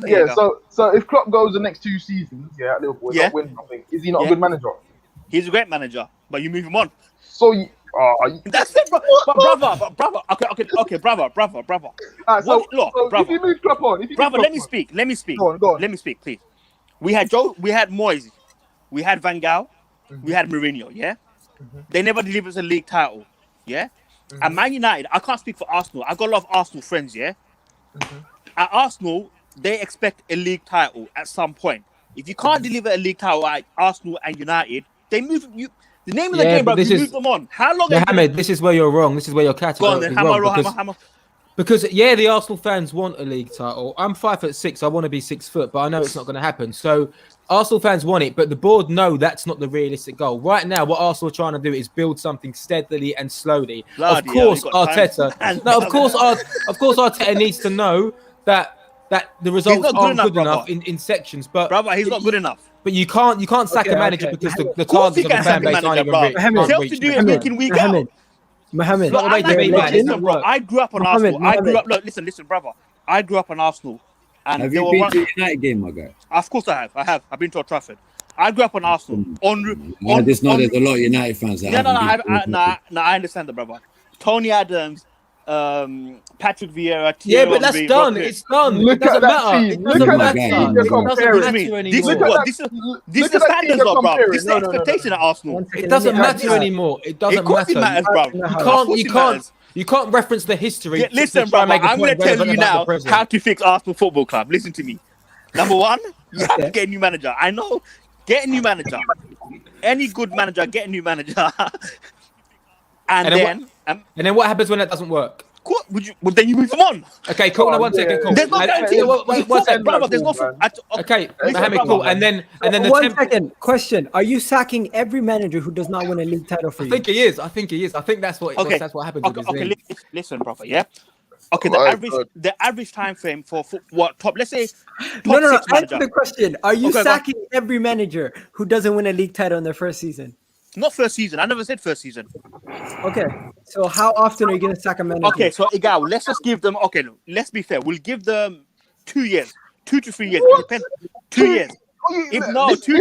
Yeah, so if Klopp goes the next 2 seasons, at Liverpool, not win nothing, is he not a good manager? He's a great manager, but you move him on. So that's it, bro. Brother. Okay, brother. If you move Klopp on, let me speak. Go on. Let me speak, please. We had Moyes, we had Van Gaal, we had Mourinho. Yeah, they never delivered us a league title. Yeah, at Man United, I can't speak for Arsenal. I got a lot of Arsenal friends. Yeah. At Arsenal, they expect a league title at some point. If you can't deliver a league title at Arsenal and United, they move you. The name of the game, bro, you move them on. How long? Mohamed, this is where you're wrong. This is where your category is wrong. Hammer. Because the Arsenal fans want a league title. I'm 5'6". I want to be 6 foot, but I know it's not going to happen. So Arsenal fans want it, but the board know that's not the realistic goal. Right now, what Arsenal are trying to do is build something steadily and slowly. Of course, Arteta needs to know that the results aren't good enough in sections. But brother, he's not good enough. But you can't sack a manager because the targets of the fan base aren't even reached. Mohamed, I grew up on Arsenal. Listen, brother. I grew up on Arsenal. And have you been to a United game, my guy? Of course I have. I've been to Old Trafford. I grew up on Arsenal. I just know there's a lot of United fans that I understand that, brother. Tony Adams, Patrick Vieira, but that's done. It's done. Look at that team. Look at that team. This is the standards, bro. This is the expectation at Arsenal. It doesn't matter anymore. It doesn't matter. It matters, bro. You can't reference the history. Yeah, listen, brother, I'm going to tell you now how to fix Arsenal Football Club. Listen to me. Number one, you have to get a new manager. I know, get a new manager. Any good manager, get a new manager. and then what happens when that doesn't work? Well, then you move them on. Okay, cool. No, one second. Cool. There's no guarantee. One second, brother. There's no. Okay, Mohamed, cool. And then one second. Question: are you sacking every manager who does not win a league title for you? I think he is. I think that's what. Okay, that's what happens. Okay, listen, brother. Yeah. Okay, the average time frame for what top? Let's say no. Answer the question: are you sacking every manager who doesn't win a league title in their first season? Not first season. I never said first season. Okay. So how often are you going to sack a manager? Okay. So Igao, let's just give them. Okay. No, let's be fair. We'll give them 2 years, 2 to 3 years. It depends. 2 years. 2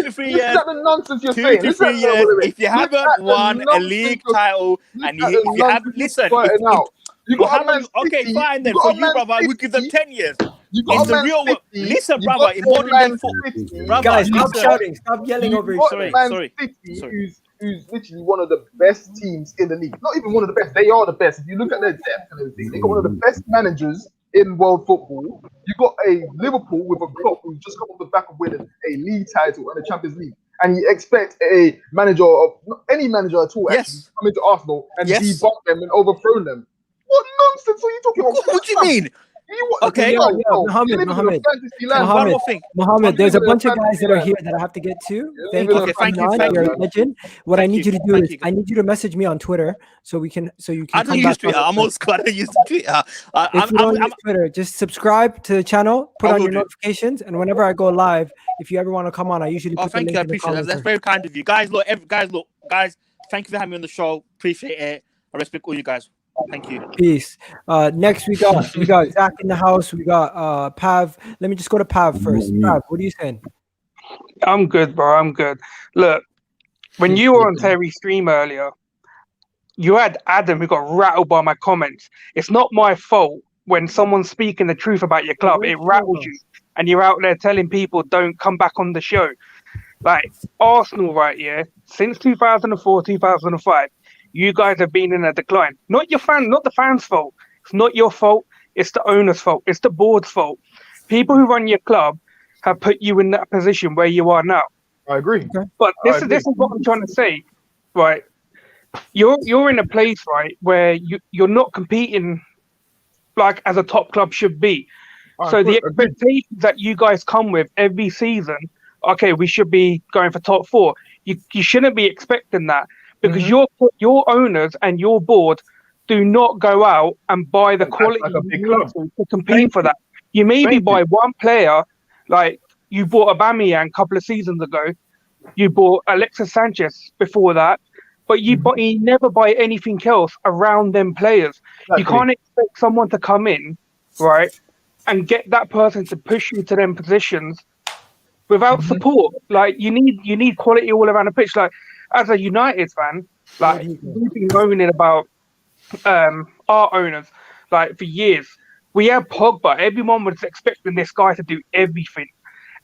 to 3 years. The nonsense you're 2 saying. to 3 years. If you haven't won a league title, and if you haven't, listen. Okay, fine then. For you, brother, we give them 10 years. It's the real world. Listen, brother. In modern day football, guys, stop shouting. Stop yelling over each other. Sorry. Who's literally one of the best teams in the league. Not even one of the best. They are the best. If you look at their depth and everything, they got one of the best managers in world football. You got a Liverpool with a Klopp who's just come off the back of winning a league title and a Champions League. And you expect a manager of any manager at all actually to come into Arsenal and debunk them and overthrow them. What nonsense are you talking about? What do you mean? Mohamed, there's a bunch of guys that are here that I have to get to. Thank you for coming on. You're a legend. What I need you to do is I need you to message me on Twitter so you can. I don't use Twitter. I'm old school. I don't use Twitter. If you don't use Twitter, just subscribe to the channel, put on your notifications, and whenever I go live, if you ever want to come on, I usually put the link in the comments. I appreciate that. That's very kind of you, guys. Guys, thank you for having me on the show. Appreciate it. I respect all you guys. Thank you. Peace. Next we got Zach in the house. We got Pav. Let me just go to Pav first. Pav, what are you saying? I'm good, bro. I'm good. Look, when you were on Terry's stream earlier, you had Adam who got rattled by my comments. It's not my fault when someone's speaking the truth about your club. It rattles you, and you're out there telling people don't come back on the show. Like Arsenal, right? Yeah, since 2004, 2005. You guys have been in a decline. Not your fan, not the fans' fault. It's not your fault. It's the owner's fault. It's the board's fault. People who run your club have put you in that position where you are now. I agree. But this is what I'm trying to say, right? You're in a place, right, where you're not competing like as a top club should be. So the expectations that you guys come with every season, okay, we should be going for top 4. You shouldn't be expecting that. Because your owners and your board do not go out and buy the quality to compete for that. You maybe buy one player, like you bought Aubameyang a couple of seasons ago. You bought Alexis Sanchez before that, but you never buy anything else around them players. Exactly. You can't expect someone to come in, right, and get that person to push you to them positions without support. Like you need quality all around the pitch. Like as a United fan, like we've been moaning about our owners like for years. We had Pogba. Everyone was expecting this guy to do everything,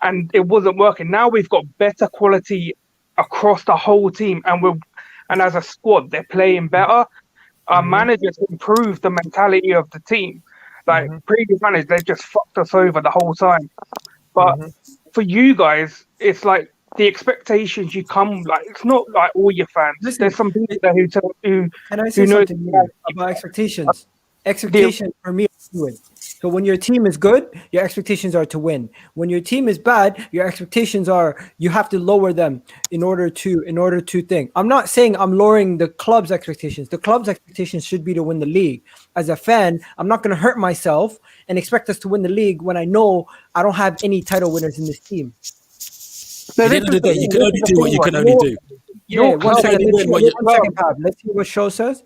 and it wasn't working. Now we've got better quality across the whole team, and as a squad, they're playing better. Our managers improved the mentality of the team. Like previous managers, they just fucked us over the whole time. But for you guys, it's like the expectations you come like it's not like all your fans. Listen, there's some people there who can I say something about expectations? Expectations for me are to win. So when your team is good, your expectations are to win. When your team is bad, your expectations are you have to lower them in order to think. I'm not saying I'm lowering the club's expectations. The club's expectations should be to win the league. As a fan, I'm not going to hurt myself and expect us to win the league when I know I don't have any title winners in this team. At the end of the day, you can only do what you can only do. Yeah, one second, Pab. Let's see what Show says.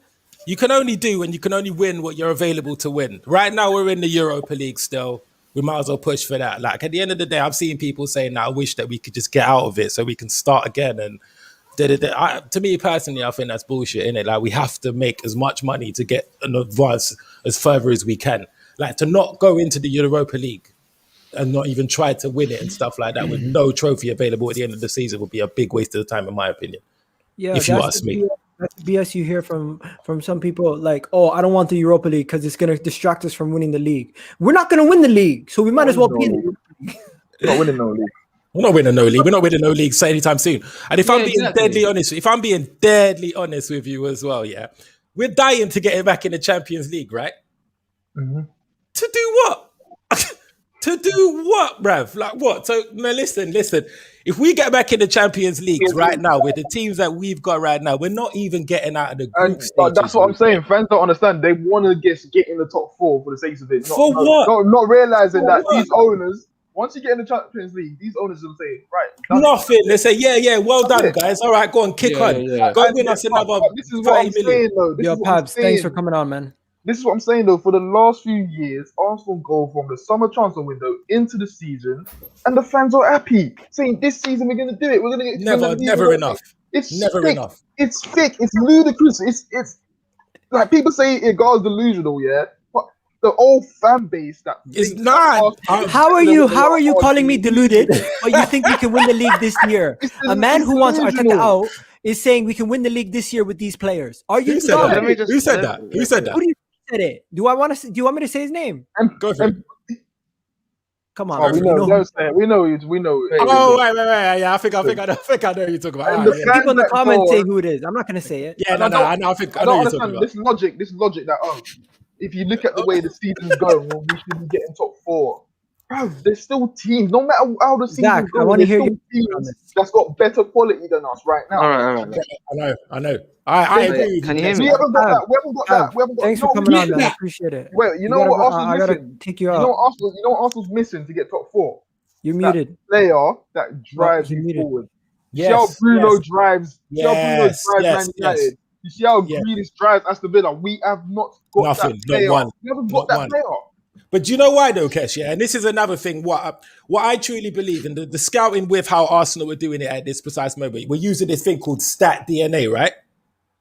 You can only do and you can only win what you're available to win. Right now, we're in the Europa League still. We might as well push for that. Like at the end of the day, I'm seeing people saying, I wish that we could just get out of it so we can start again. And to me personally, I think that's bullshit, innit? Like we have to make as much money to get an advance as further as we can. Like to not go into the Europa League and not even try to win it and stuff like that with no trophy available at the end of the season would be a big waste of the time, in my opinion. Yeah, if you ask me. That's BS you hear from some people like, oh, I don't want the Europa League because it's going to distract us from winning the league. We're not going to win the league, so we might as well be in the Europa League. We're not winning no league. We're not winning no league. We're not winning no league anytime soon. And if I'm being deadly honest with you as well, yeah, we're dying to get it back in the Champions League, right? Mm-hmm. To do what? To do what, bruv? Like what? So no, listen. If we get back in the Champions Leagues right now with the teams that we've got right now, we're not even getting out of the group stages. That's what I'm saying. Fans don't understand. They want to get in the top 4 for the sake of it. Not realizing that these owners, once you get in the Champions League, these owners will say, right, nothing. They say, yeah, well done, guys. All right, go on, kick on. Yeah. Go win us another. This is what I'm saying, though. Yo, Pabs, thanks for coming on, man. This is what I'm saying, though. For the last few years, Arsenal go from the summer transfer window into the season, and the fans are happy, saying this season we're going to do it. We're going to get never enough. It's never thick. enough. It's thick. It's ludicrous. It's like people say Ødegaard's delusional, yeah. But the old fan base that is not. How are you calling me deluded? But you think we can win the league this year? A man who wants Arteta out is saying we can win the league this year with these players. Are you? Who said that? Who said that? Who do you said it? Do you want me to say his name? Go for it. Come on. We know it. Oh, wait. Yeah, I think I know who you're talking about. People in the comments say who it is. I'm not going to say it. Yeah, I know who you're talking about. This logic that if you look at the way the season's going, we should be getting top 4. Bro, there's still teams. No matter how the season's going, I want to hear you. Teams that's got better quality than us right now. All right. I know. I agree. Can you hear me? We haven't got that. We haven't got. Thanks for coming on, man. I appreciate it. Well, you know what Arsenal's missing? Take you out. You know what Arsenal's missing to get top 4? You're muted. Player that drives you forward. Yes, see how Bruno drives. Man United. You see how Grealish drives Aston Villa. We have not got that player. We haven't got that player. But do you know why though, Kesh? Yeah, and this is another thing. What I truly believe in the scouting with how Arsenal were doing it at this precise moment. We're using this thing called Stat DNA, right?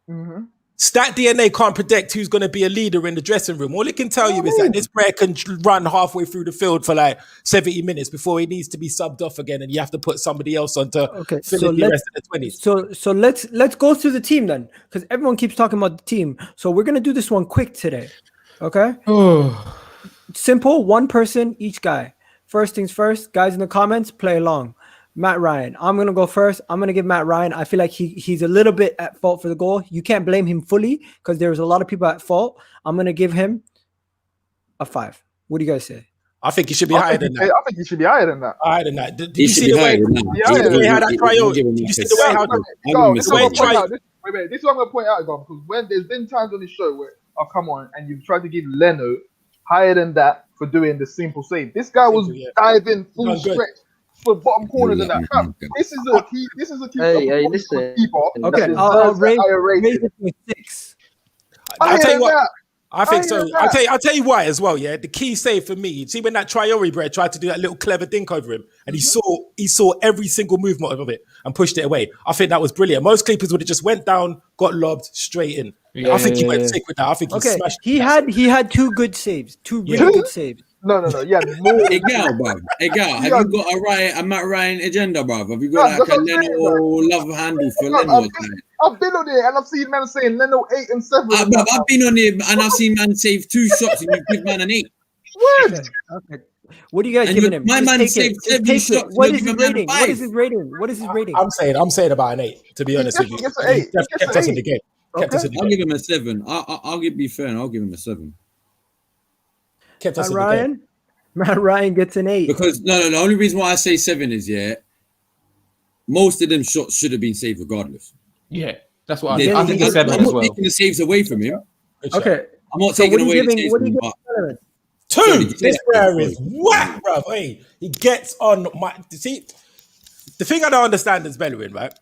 Mm-hmm. Stat DNA can't predict who's going to be a leader in the dressing room. All it can tell you is that this player can run halfway through the field for like 70 minutes before he needs to be subbed off again, and you have to put somebody else on to fill in the rest of the 20s. So let's go through the team then, because everyone keeps talking about the team. So we're gonna do this one quick today, okay? Simple, one person, each guy. First things first, guys in the comments, play along. Matt Ryan. I'm going to go first. I'm going to give Matt Ryan. I feel like he's a little bit at fault for the goal. You can't blame him fully because there's a lot of people at fault. I'm going to give him a 5. What do you guys say? I think he should be higher than that. I think he should be higher than that. Higher than that. Did you see the way how that priority? Did you see the way how this is what I'm going to point out, because when there's been times on this show where I've come on and you've tried to give Leno higher than that for doing the simple save. This guy was diving full stretch for bottom corners and that. This is a key. This is a key. Hey, listen. Okay, I'll raise it to 6. I'll tell you what. I think so. I'll tell you why as well. Yeah, the key save for me. See when that Traore bread tried to do that little clever dink over him, and he saw every single movement of it and pushed it away. I think that was brilliant. Most keepers would have just went down, got lobbed straight in. I think he went sick with that. I think he smashed. He had 2 good saves, 2 really good saves. No. Yeah, more. Hey, Gal, bruv. Hey, Gal, have you got a Matt Ryan agenda, bruv? Have you got like a Leno love handle for Leno? I've been on it and I've seen man saying Leno 8 and 7. Bruv, I've been on it and I've seen man save 2 shots and you give man an 8. What? Okay. What are you guys giving him? My man saved 7 shots. What is his rating? What is his rating? I'm saying about an 8. To be honest with you, he kept us in the game. I'll give him a 7. I'll be fair and I'll give him a 7. Kept us Matt Ryan gets an 8. Because no, the only reason why I say 7 is most of them shots should have been saved regardless. Yeah, that's what I think. It's 7 as well. I'm not taking the saves away from him. Okay, I'm not taking away the saves from him. 2. This player is whack, bro. Hey, he gets on my. See, the thing I don't understand is Bellerín, right?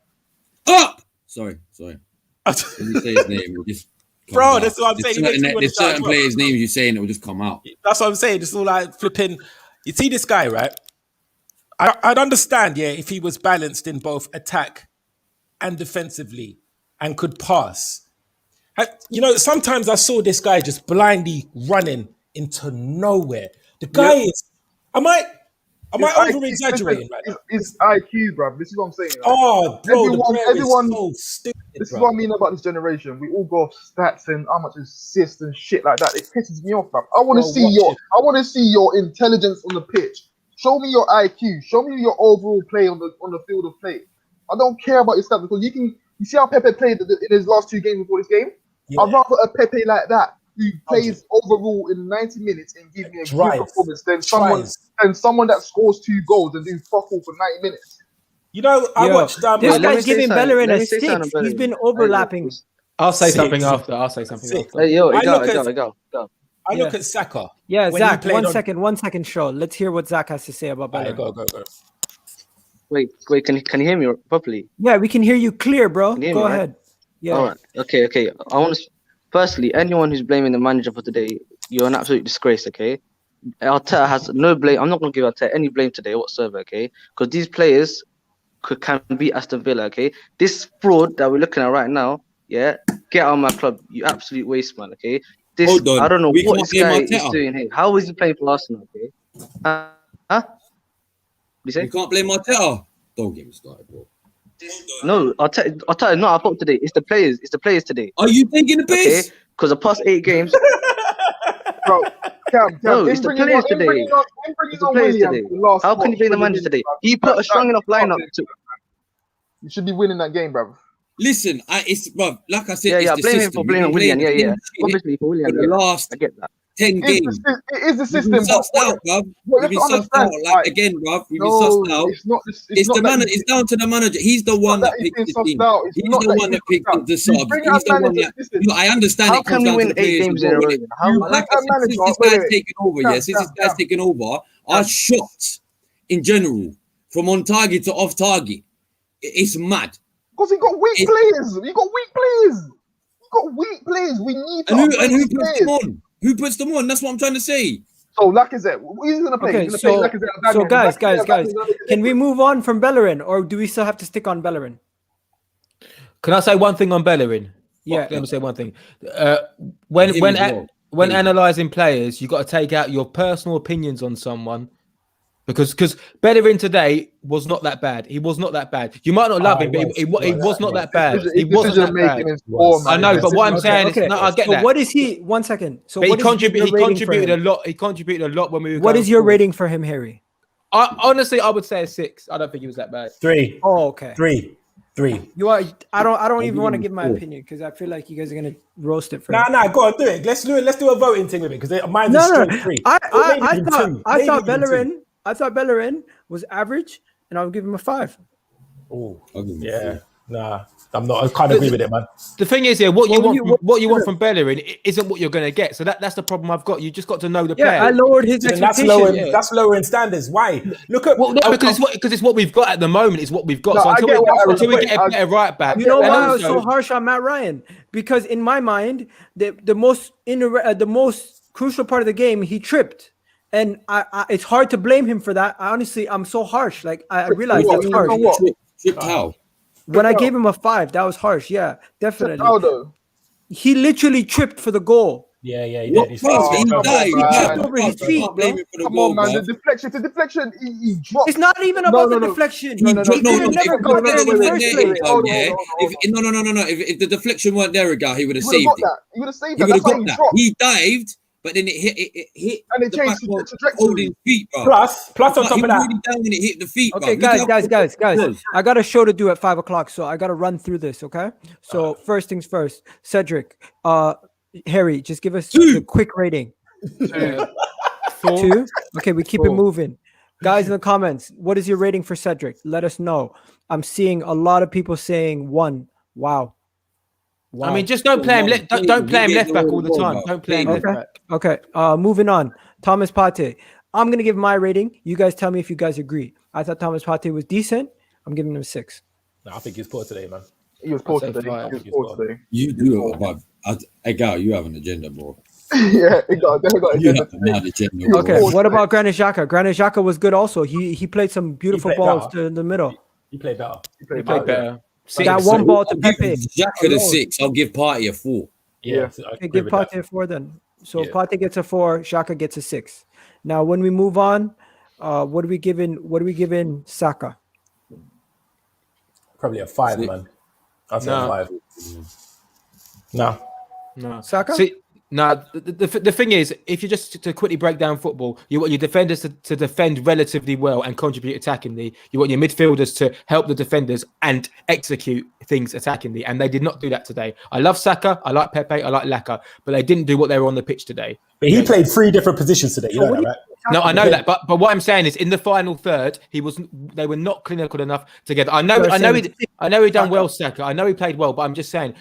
Sorry. When you say his name, just. Bro, that's what I'm saying. There's certain players' names you say and it will just come out. That's what I'm saying. It's all like flipping. You see this guy, right? I'd understand, if he was balanced in both attack and defensively and could pass. Sometimes I saw this guy just blindly running into nowhere. The guy is. Am I over exaggerating? It's IQ, bro. This is what I'm saying. Oh, bro, everyone, so stupid. This is what I mean about this generation. We all go off stats and how much assists and shit like that. It pisses me off, bro. I want to see your intelligence on the pitch. Show me your IQ. Show me your overall play on the field of play. I don't care about your stats because you see how Pepe played in his last 2 games before this game. Yeah. I'd rather a Pepe like that who plays overall in 90 minutes and give me a good performance than someone that scores 2 goals and do fuck all for 90 minutes. You know, I watched. This guy's giving Bellerin a 6. He's been overlapping. I'll say something after. I'll say something after. Hey, yo, go. I look at Saka. Yeah, Zach. 1 second. Show. Let's hear what Zach has to say about Bellerin. Go. Wait. Can you hear me properly? Yeah, we can hear you clear, bro. Go ahead. Yeah. All right. Okay. I want to. Firstly, anyone who's blaming the manager for today, you're an absolute disgrace. Okay. Arteta has no blame. I'm not going to give Arteta any blame today whatsoever. Okay, because these players can beat Aston Villa. Okay, this fraud that we're looking at right now. Yeah, get out of my club, you absolute waste, man. Okay, Hold on. I don't know We what can't this guy blame is doing here. How is he playing for Arsenal? Okay, What you say? You can't blame Arteta. Don't get me started, bro. No, Arteta. No, I thought today. It's the players. It's the players today. Are you taking the piss? Okay, because the past 8 games. Bro, Cam, no, it's the players today. It's the players today. How can you blame the manager today? He put a strong enough lineup to. You should be winning that game, bro. Listen, it's bro. Like I said, yeah. Blame him for blaming Willian. Yeah. Obviously for Willian. The last I get that. 10 games. It is the system. We've been sussed out, bruv. We've been sussed out. Like again, bruv. We've been sussed out. It's the manager. It's down to the manager. He's the one that picked the team. He's the one that picked the subs. He's the one that. I understand. How can we win 8 games in a row? Like since this guy's taken over, since this guy's taken over, our shots in general, from on target to off target, it's mad. Because he got weak players. We got weak players. We need to. And who puts them on? Who puts them on? That's what I'm trying to say. So Lacazette, who's going to play? Okay, so guys, can we move on from Bellerin, or do we still have to stick on Bellerin? Can I say one thing on Bellerin? Yeah. Let me say one thing. When analysing players, you've got to take out your personal opinions on someone. Because Bellerin today was not that bad. He was not that bad. You might not love him, but he was not that bad. He wasn't that bad. I know, but what I'm saying is, no, I get that. So what is he? 1 second. So but he contributed a lot. He contributed a lot when we were. What is your rating for him, Harry? Honestly, I would say a 6. I don't think he was that bad. 3. Oh, okay. 3. You are. I don't even want to give my opinion because I feel like you guys are gonna roast it for. Nah, go on, do it. Let's do a voting thing with it because mine's a 3. I thought Bellerin was average, and I would give him a 5. Oh, yeah. Nah, I'm not. I can't agree with it, man. The thing is, what you want from Bellerin isn't what you're going to get. So that's the problem I've got. You just got to know the player. I lowered his expectations. That's lowering standards. Why? Look at because it's what we've got at the moment. It's what we've got. So until we get a better right back. You know why I was so harsh on Matt Ryan? Because in my mind, the most crucial part of the game, he tripped. And it's hard to blame him for that. Honestly, I'm so harsh. Like I realize that's harsh. Tripped how? When I gave him a 5, that was harsh. Yeah, definitely. How though? He literally tripped for the goal. Yeah, he did. He tripped over his feet. Come on, man. The deflection. He dropped. It's not even about the deflection. No. If the deflection weren't there, he would have saved it. He would have saved that. He would have got that. He dived. But then it hit and it changed the trajectory. Holding feet, bro. Plus on top of that, down when it hit the feet. Okay, bro. guys. I got a show to do at 5:00, so I got to run through this. Okay. So first things first, Cedric, Harry, just give us a quick rating. 2. Okay, we keep it moving. Guys in the comments, what is your rating for Cedric? Let us know. I'm seeing a lot of people saying 1. Wow. I mean, just don't play him. Don't play him left back all the time. Don't play him left back. Okay. Moving on. Thomas Partey. I'm gonna give my rating. You guys tell me if you guys agree. I thought Thomas Partey was decent. I'm giving him a 6. No, I think he's poor today, man. He was poor today. You do, but Edgar, you have an agenda, bro. Yeah, Edgar got an agenda. Okay. What about Granit Xhaka? Granit Xhaka was good also. He played some beautiful balls to the middle. He played better. He played better. That one ball to Pepe. Xhaka a 6. I'll give Partey a 4. Yeah. Okay, give Partey a 4 then. So Partey gets a 4. Xhaka gets a 6. Now, when we move on, what are we giving Saka? Probably a 5, man. I'll say 5. No. Saka? See, no, the thing is, if you just to quickly break down football, you want your defenders to defend relatively well and contribute attackingly. You want your midfielders to help the defenders and execute things attackingly, and they did not do that today. I love Saka, I like Pepe, I like Laka, but they didn't do what they were on the pitch today. But he played 3 different positions today. You know that, right? No, I know that, but what I'm saying is, in the final third, they were not clinical enough together. I know he done well, Saka. I know he played well, but I'm just saying,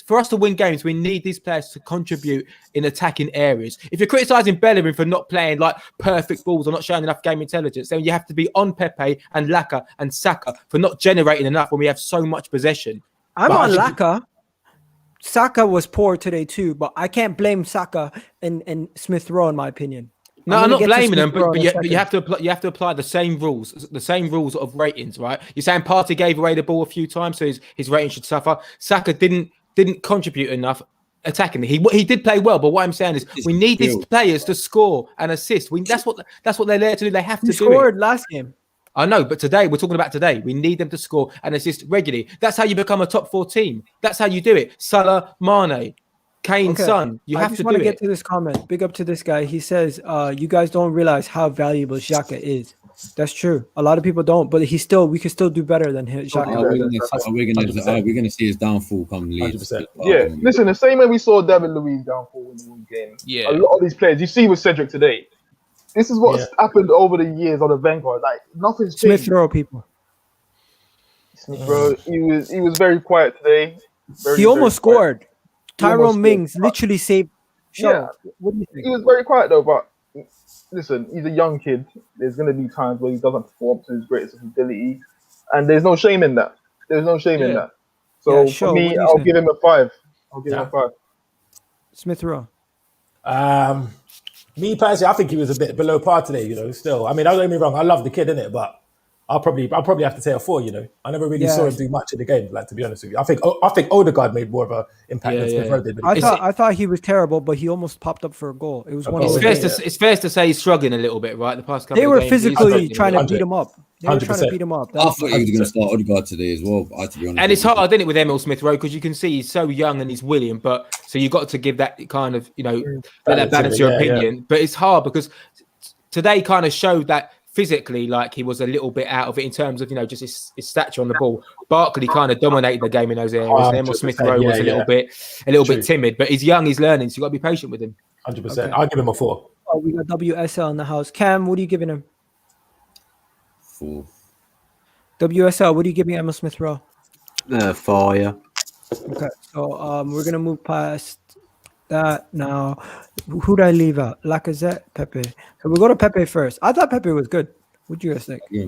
for us to win games, we need these players to contribute in attacking areas. If you're criticising Bellerín for not playing like perfect balls or not showing enough game intelligence, then you have to be on Pepe and Laka and Saka for not generating enough when we have so much possession. I'm on Laka. Saka was poor today too, but I can't blame Saka and Smith Rowe in my opinion. No, I'm not blaming them, but you have to apply the same rules of ratings, right? You're saying Partey gave away the ball a few times, so his rating should suffer. Saka didn't contribute enough attacking. He did play well, but what I'm saying is we need these players to score and assist. That's what they're there to do. They have to do it. He scored last game. I know, but today we're talking about today. We need them to score and assist regularly. That's how you become a top 4 team. That's how you do it. Salah, Mane, Kane, Son. You have to do it. I just want to get to this comment. Big up to this guy. He says, "You guys don't realize how valuable Xhaka is." That's true. A lot of people don't, but we can still do better than him. We're gonna see his downfall come Leeds. Yeah, listen, the same way we saw David Luiz downfall in the game. Yeah, a lot of these players. You see with Cedric today. This is what's happened over the years on the Vanguard. Like nothing's changed. Smith Rowe, people. Smith Rowe, he was very quiet today. He almost scored. Tyrone Mings literally saved. Yeah, what do you think? He was very quiet though, but listen, he's a young kid. There's going to be times where he doesn't perform to his greatest ability, and there's no shame in that. There's no shame in that. So for me, I'll give him a 5. Smith Rowe. Me personally, I think he was a bit below par today. Still, I mean, don't get me wrong. I love the kid, innit? But I'll probably have to say a 4. I never really saw him do much in the game. Like, to be honest with you, I think ødegaard made more of an impact than Smith Rowe did. I thought he was terrible, but he almost popped up for a goal. It was one. It's fair to say he's struggling a little bit, right? The past couple. They were of games, physically trying to beat him up. They were trying to beat him up. I thought he was going to start ødegaard today as well. To be honest, and it's hard, isn't it, with Emile Smith Rowe, because you can see he's so young and he's William, but so you got to give that kind of that balance your opinion. Yeah. But it's hard because today kind of showed that. Physically, like he was a little bit out of it in terms of just his stature on the ball. Barkley kind of dominated the game in those areas. And Emile Smith Rowe was a little bit timid, but he's young, he's learning, so you got to be patient with him. 100%. Okay. I'll give him a 4. Oh, we got WSL in the house. Cam, what are you giving him? 4. WSL, what are you giving Emile Smith Rowe? 4, yeah. Okay, so we're gonna move past that now. Who did I leave out? Lacazette, Pepe. So we'll go to Pepe first. I thought Pepe was good. What do you guys think? Yeah,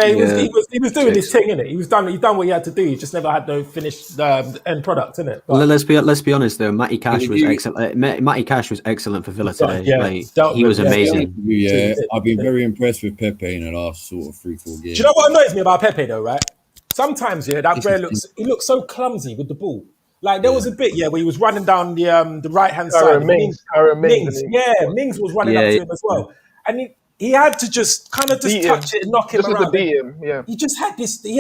he was doing his thing, innit? He done what he had to do. He just never had no finished end product, innit? Well, let's be honest though. Matty Cash was excellent. Matty Cash was excellent for Villa today. He was amazing. Yeah, I've been very impressed with Pepe in the last sort of 3-4 games. Do you know what annoys me about Pepe though? Right? Sometimes that player looks so clumsy with the ball. Like there was a bit, where he was running down the right hand side. Mings was running up to him as well, and he had to just kind of just touch it and knock him around. He just had this. He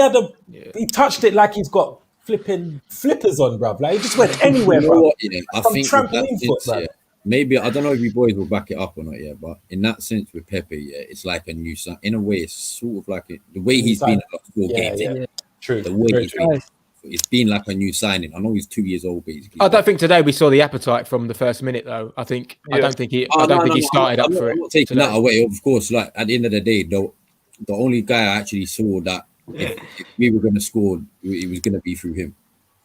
touched it like he's got flipping flippers on, bruv. Like he just went anywhere, bruv. I think trampoline foot, maybe I don't know if you boys will back it up or not, but in that sense with Pepe, it's like a new sign. In a way, it's sort of like the way he's been in the last 4 games. True. The way he's been. It's been like a new signing. I know he's 2 years old, basically. I don't think today we saw the appetite from the first minute, though. I don't think he started up for it. I'm not taking that away, of course. Like at the end of the day, the only guy I actually saw that if we were going to score, it was going to be through him.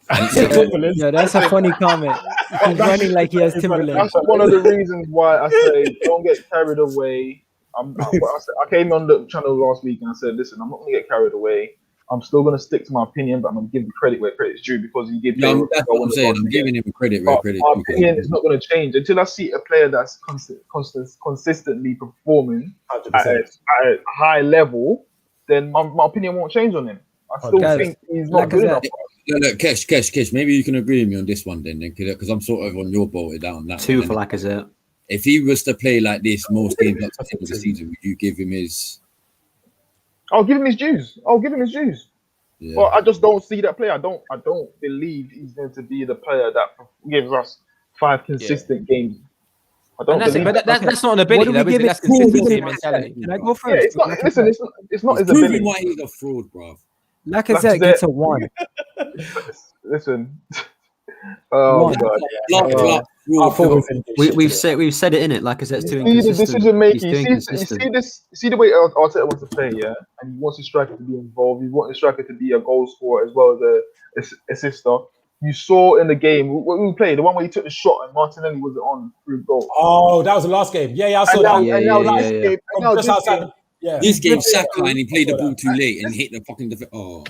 That's a funny comment. He's running like he has Timberland. That's one of the reasons why I say don't get carried away. I came on the channel last week and I said, listen, I'm not going to get carried away. I'm still going to stick to my opinion, but I'm going to give the credit where credit's due because he gave. That's what I'm saying. I'm giving him credit where credit's due. My opinion is not going to change until I see a player that's consistently performing at a high level. Then my opinion won't change on him. I still think he's not good enough. Look, Kesh, maybe you can agree with me on this one then, because I'm sort of on your boat down that. 2 for Lacazette. If he was to play like this most games up to the end of the season, would you give him his? I'll give him his dues. Yeah. But I just don't see that player. I don't believe he's going to be the player that gives us 5 consistent games. I don't believe but that's not an ability, though, is it? That's consistency and mentality. Can I go first? Yeah, it's not. Listen, it's not his Proving ability. why he's a fraud, bro. Lacazette gets a 1. Listen. Oh god. We've said it in it. Lacazette's too You see the inconsistent. decision making. You see the way Arteta wants to play, yeah, and he wants his striker to be involved. He wants his striker to be a goal scorer as well as a assister. You saw in the game what we played, the one where he took the shot and Martinelli was on through goal. Oh, that was the last game. Yeah, I saw that. Just outside. This game, Saka, and he played the ball too late and hit the fucking defense. Oh,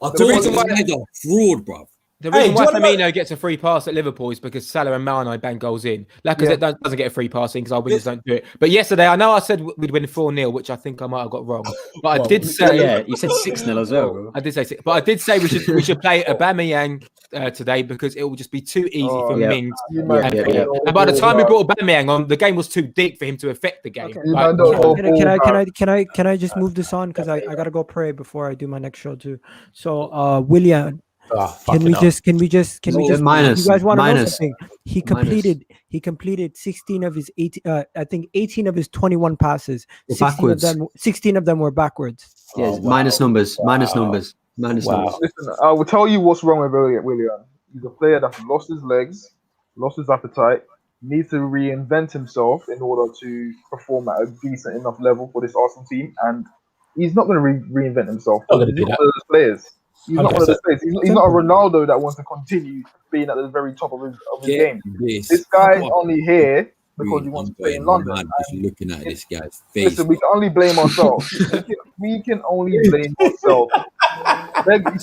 I told you this guy's a fraud, bro. The reason why Firmino gets a free pass at Liverpool is because Salah and Mane bang goals in. Lacazette doesn't get a free pass in because our wingers don't do it. But yesterday, I know I said we'd win 4-0, which I think I might have got wrong. But I did say, you said 6-0 as well. Bro. I did say 6. But I did say we should play Aubameyang today because it will just be too easy for Mings. And by the time we brought Aubameyang on, the game was too deep for him to affect the game. Okay. Can I just move this on because I gotta go pray before I do my next show too. So Willian. Can we just minus, you guys want to know minus, something? He completed 16 of his 18 of his 21 passes. 16 of them were backwards. Yes, minus numbers. Numbers. Listen, I will tell you what's wrong with Willian. He's a player that's lost his legs, lost his appetite, needs to reinvent himself in order to perform at a decent enough level for this Arsenal team, and he's not going to reinvent himself. He's not one of those players. He's not one of those players. He's not a Ronaldo that wants to continue being at the very top of his game. This guy is only here because he wants to play in London. Just looking at this guy's face. Listen, we can only blame ourselves. we can only blame ourselves.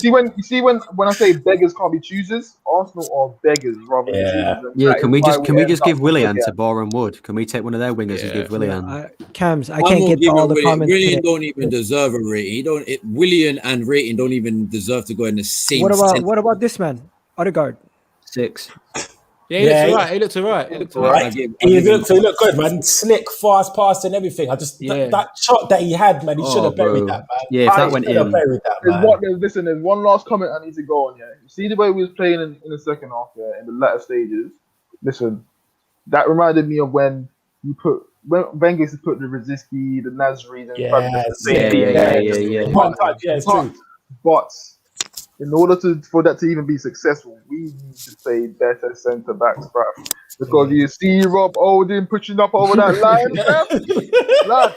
You see when I say beggars can't be choosers, Arsenal are beggars rather than choosers. Yeah, can we just give Willian to Borough and Wood? Can we take one of their wingers and give Willian? Cams, I can't get to all the comments. Willian don't even deserve a rating. Willian and rating don't even deserve to go in the same. What about this man, Ødegaard? 6. Yeah, he looks all right. He looked good, man. Slick, fast pass and everything. That shot that he had, man, he should have buried that, man. Yeah, if that went in. There's one last comment I need to go on. Yeah, you see the way we was playing in the second half, in the latter stages. Listen, that reminded me of when Wenger used to put the Rosicky, the Nasri, and it's true. But in order for that to even be successful, we need to play better centre backs, bruv. Because you see Rob Holding pushing up over that line, lad.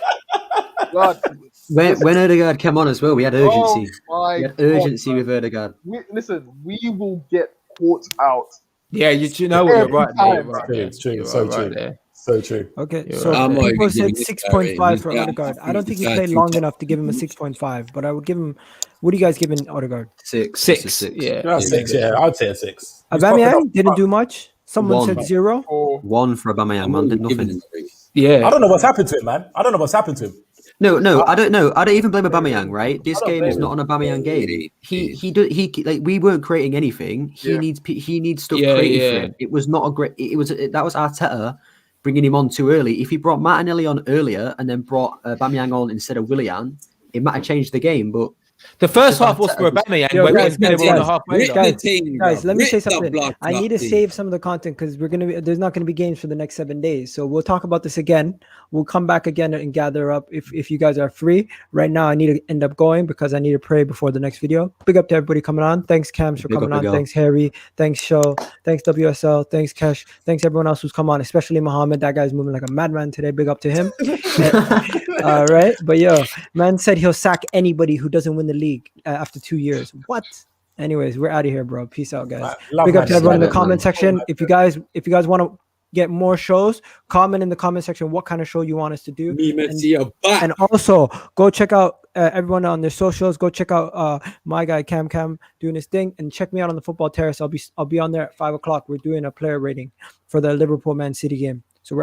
When Ødegaard came on as well, we had urgency. With Ødegaard. We will get caught out. Yeah, you know what, you're right there. It's true. So true. Okay, so people said 6.5 for Ødegaard. I don't think he played long enough to give him a 6.5, but I would give him. What are you guys giving Ødegaard? 6. Yeah, 6. Yeah, I'd say a 6. Aubameyang didn't do much. Someone said 0. 1 for Aubameyang, man. Did nothing. Yeah, I don't know what's happened to him, man. No, I don't know. I don't even blame Aubameyang, right? This game is not an Aubameyang game. He we weren't creating anything. He needs stuff created for him. It was not a great. That was Arteta bringing him on too early. If he brought Martinelli on earlier and then brought Aubameyang on instead of Willian, it might have changed the game. But the first half was for Aubameyang. Guys, let me say something. I need to save some of the content because there's not gonna be games for the next 7 days. So we'll talk about this again. We'll come back again and gather up if you guys are free. Right now, I need to end up going because I need to pray before the next video. Big up to everybody coming on. Thanks, Cams, for coming on. Thanks, Harry. Thanks, Show. Thanks, WSL. Thanks, Kesh. Thanks, everyone else who's come on, especially Mohamed. That guy's moving like a madman today. Big up to him. All right. But man said he'll sack anybody who doesn't win the league after 2 years. What? Anyways, we're out of here, bro. Peace out, guys. Big up to everyone in the comment section. If you guys want to get more shows, comment in the comment section what kind of show you want us to do. And also go check out everyone on their socials. Go check out my guy Cam doing his thing, and check me out on the football terrace. I'll be on there at 5 o'clock. We're doing a player rating for the Liverpool Man City game. So we're out.